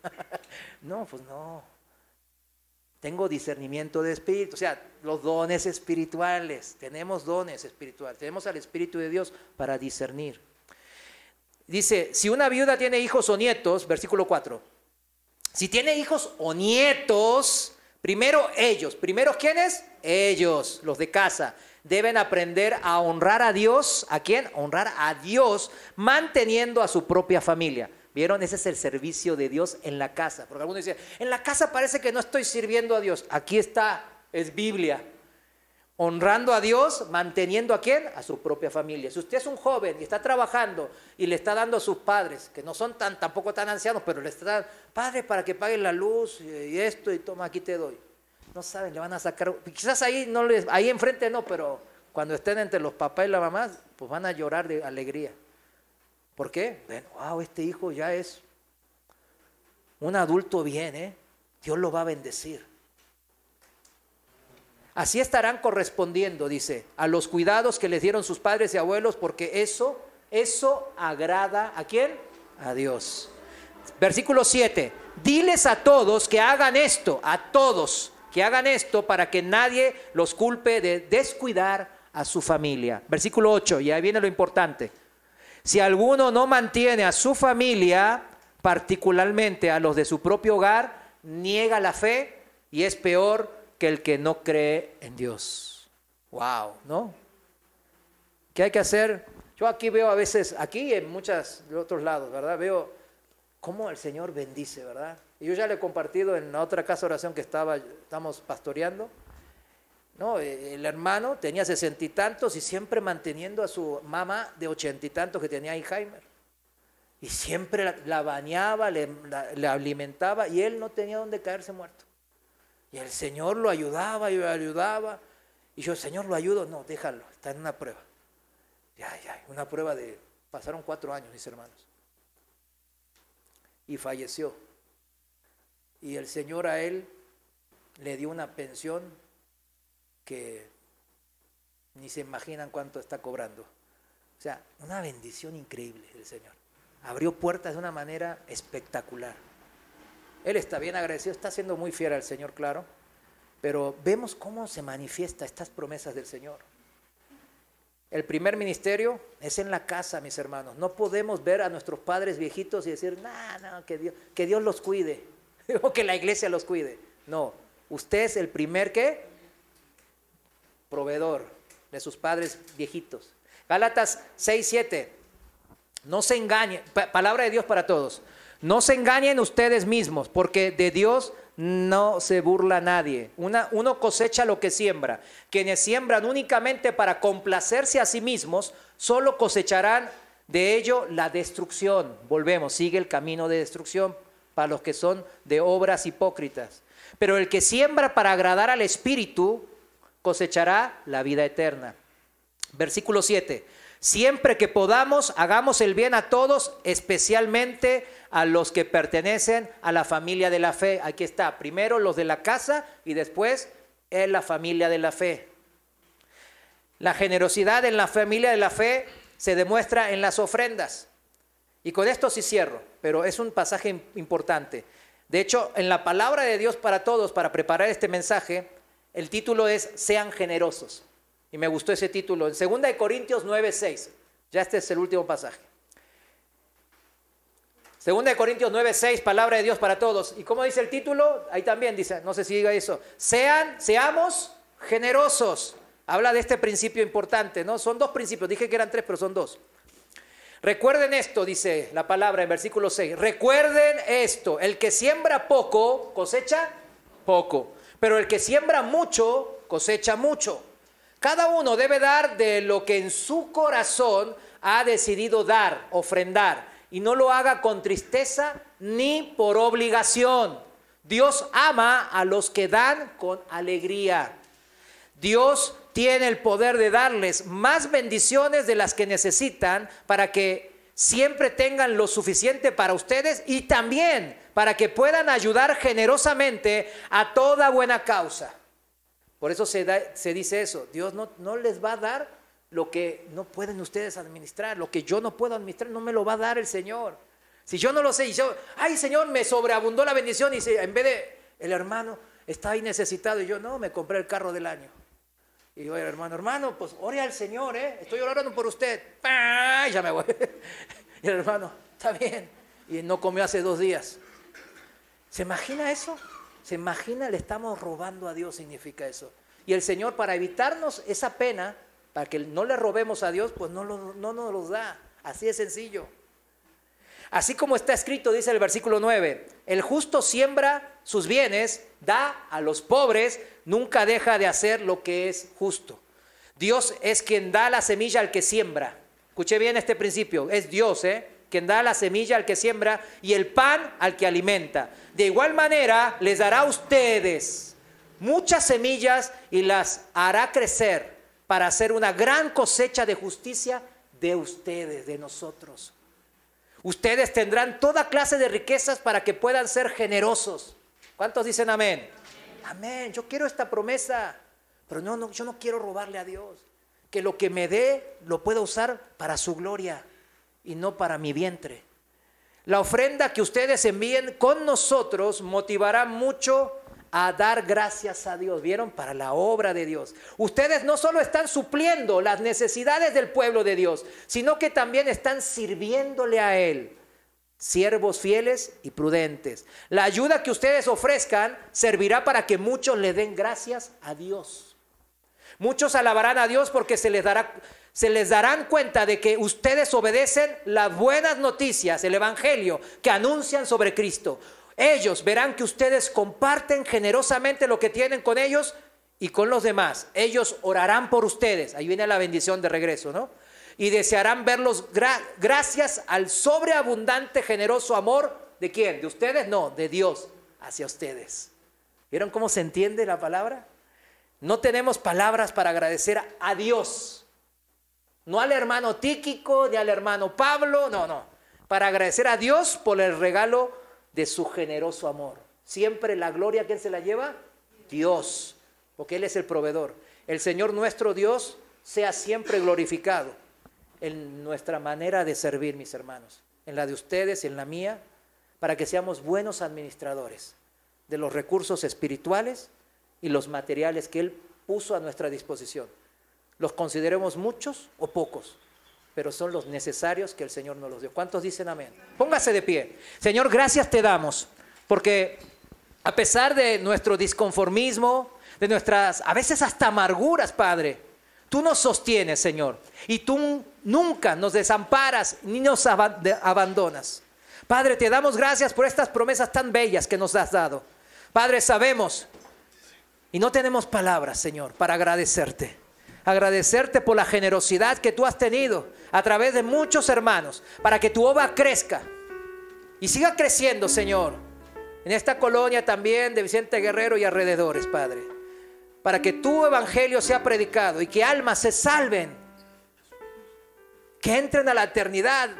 No, pues no. Tengo discernimiento de espíritu, o sea, los dones espirituales, tenemos dones espirituales, tenemos al Espíritu de Dios para discernir. Dice, si una viuda tiene hijos o nietos, versículo 4, si tiene hijos o nietos, primero ¿quiénes? Ellos, los de casa, deben aprender a honrar a Dios. ¿A quién? Honrar a Dios, manteniendo a su propia familia. ¿Vieron? Ese es el servicio de Dios en la casa. Porque algunos dicen, en la casa parece que no estoy sirviendo a Dios. Aquí está, es Biblia. Honrando a Dios, manteniendo ¿a quién? A su propia familia. Si usted es un joven y está trabajando y le está dando a sus padres, que no son tampoco tan ancianos, pero le está dando, padre, para que paguen la luz y esto, y toma, aquí te doy. No saben, le van a sacar, quizás ahí enfrente no, pero cuando estén entre los papás y la mamá, pues van a llorar de alegría. ¿Por qué? Bueno, wow, este hijo ya es un adulto bien, Dios lo va a bendecir. Así estarán correspondiendo, dice, a los cuidados que les dieron sus padres y abuelos, porque eso agrada ¿a quién? A Dios. Versículo 7, diles a todos que hagan esto, para que nadie los culpe de descuidar a su familia. Versículo 8, y ahí viene lo importante. Si alguno no mantiene a su familia, particularmente a los de su propio hogar, niega la fe y es peor que el que no cree en Dios. Wow, ¿no? ¿Qué hay que hacer? Yo aquí veo a veces, aquí y en muchos otros lados, ¿verdad? Veo cómo el Señor bendice, ¿verdad? Y yo ya le he compartido en la otra casa de oración que estamos pastoreando. No, el hermano tenía 60 y tantos y siempre manteniendo a su mamá de 80 y tantos que tenía Alzheimer. Y siempre la bañaba, le alimentaba y él no tenía donde caerse muerto. Y el Señor lo ayudaba y lo ayudaba. Y yo, Señor, ¿lo ayudo? No, déjalo, está en una prueba. Una prueba pasaron 4 años, mis hermanos. Y falleció. Y el Señor a él le dio una pensión que ni se imaginan cuánto está cobrando. O sea, una bendición increíble del Señor. Abrió puertas de una manera espectacular. Él está bien agradecido, está siendo muy fiel al Señor, claro, pero vemos cómo se manifiestan estas promesas del Señor. El primer ministerio es en la casa, mis hermanos. No podemos ver a nuestros padres viejitos y decir, que Dios los cuide, o que la iglesia los cuide. No, usted es el primer, ¿qué? Proveedor de sus padres viejitos. Gálatas 6:7. No se engañen, palabra de Dios para todos. No se engañen ustedes mismos, porque de Dios no se burla nadie. Uno cosecha lo que siembra. Quienes siembran únicamente para complacerse a sí mismos, solo cosecharán de ello la destrucción. Volvemos, sigue el camino de destrucción para los que son de obras hipócritas. Pero el que siembra para agradar al Espíritu, cosechará la vida eterna. Versículo 7. Siempre que podamos, hagamos el bien a todos, especialmente a los que pertenecen a la familia de la fe. Aquí está, primero los de la casa y después en la familia de la fe. La generosidad en la familia de la fe se demuestra en las ofrendas. Y con esto sí cierro, pero es un pasaje importante. De hecho, en la palabra de Dios para todos, para preparar este mensaje, el título es Sean generosos. Y me gustó ese título, en 2 Corintios 9:6. Ya este es el último pasaje. 2 Corintios 9:6, palabra de Dios para todos. ¿Y cómo dice el título? Ahí también dice, no sé si diga eso. Seamos generosos. Habla de este principio importante, ¿no? Son dos principios, dije que eran tres, pero son dos. Recuerden esto, dice la palabra en versículo 6. Recuerden esto, el que siembra poco, cosecha poco. Pero el que siembra mucho, cosecha mucho. Cada uno debe dar de lo que en su corazón ha decidido dar, ofrendar. Y no lo haga con tristeza ni por obligación. Dios ama a los que dan con alegría. Dios tiene el poder de darles más bendiciones de las que necesitan para que siempre tengan lo suficiente para ustedes y también para que puedan ayudar generosamente a toda buena causa. Por eso se dice eso, Dios no les va a dar lo que no pueden ustedes administrar, lo que yo no puedo administrar no me lo va a dar el Señor. Si yo no lo sé y yo, ay Señor, me sobreabundó la bendición y en vez de el hermano está ahí necesitado y yo no, me compré el carro del año. Y digo, hermano, pues ore al Señor, estoy orando por usted. ¡Pah! Ya me voy. Y el hermano, está bien. Y no comió hace 2 días. ¿Se imagina eso? ¿Se imagina? Le estamos robando a Dios, significa eso. Y el Señor, para evitarnos esa pena, para que no le robemos a Dios, pues no nos los da. Así de sencillo. Así como está escrito, dice el versículo 9, el justo siembra sus bienes, da a los pobres, nunca deja de hacer lo que es justo. Dios es quien da la semilla al que siembra. Escuche bien este principio, es Dios, quien da la semilla al que siembra y el pan al que alimenta. De igual manera les dará a ustedes muchas semillas y las hará crecer para hacer una gran cosecha de justicia de ustedes, de nosotros. Ustedes tendrán toda clase de riquezas para que puedan ser generosos. ¿Cuántos dicen amén? Amén. Yo quiero esta promesa, pero yo no quiero robarle a Dios. Que lo que me dé lo pueda usar para su gloria y no para mi vientre. La ofrenda que ustedes envíen con nosotros motivará mucho a dar gracias a Dios. ¿Vieron? Para la obra de Dios. Ustedes no solo están supliendo las necesidades del pueblo de Dios, sino que también están sirviéndole a Él. Siervos fieles y prudentes. La ayuda que ustedes ofrezcan servirá para que muchos le den gracias a Dios. Muchos alabarán a Dios porque se les darán cuenta de que ustedes obedecen las buenas noticias, el evangelio que anuncian sobre Cristo. Ellos verán que ustedes comparten generosamente lo que tienen con ellos y con los demás. Ellos orarán por ustedes. Ahí viene la bendición de regreso, ¿no? Y desearán verlos gracias al sobreabundante, generoso amor. ¿De quién? ¿De ustedes? No, de Dios hacia ustedes. ¿Vieron cómo se entiende la palabra? No tenemos palabras para agradecer a Dios. No al hermano Tíquico, ni al hermano Pablo, no. Para agradecer a Dios por el regalo de su generoso amor. Siempre la gloria, ¿quién se la lleva? Dios, porque Él es el proveedor. El Señor nuestro Dios sea siempre glorificado en nuestra manera de servir, mis hermanos, en la de ustedes y en la mía, para que seamos buenos administradores de los recursos espirituales y los materiales que Él puso a nuestra disposición. Los consideremos muchos o pocos, pero son los necesarios que el Señor nos los dio. ¿Cuántos dicen amén? Póngase de pie. Señor, gracias te damos, porque a pesar de nuestro disconformismo, de nuestras, a veces hasta amarguras, Padre, tú nos sostienes, Señor, y tú nunca nos desamparas ni nos abandonas. Padre, te damos gracias por estas promesas tan bellas que nos has dado. Padre, sabemos y no tenemos palabras, Señor, para agradecerte. Agradecerte por la generosidad que tú has tenido a través de muchos hermanos para que tu obra crezca y siga creciendo, Señor, en esta colonia también de Vicente Guerrero y alrededores, Padre, para que tu evangelio sea predicado y que almas se salven que entren a la eternidad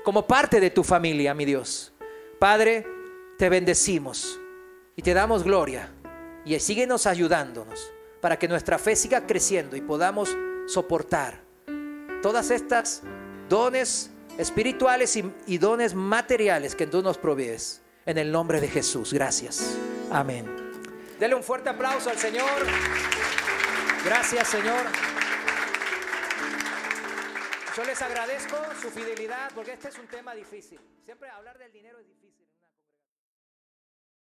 como parte de tu familia, mi Dios. Padre, te bendecimos y te damos gloria, y síguenos ayudándonos para que nuestra fe siga creciendo y podamos soportar todas estas dones espirituales y dones materiales que tú nos provees. En el nombre de Jesús, gracias. Amén. Dele un fuerte aplauso al Señor. Gracias, Señor. Yo les agradezco su fidelidad, porque este es un tema difícil. Siempre hablar del dinero es difícil.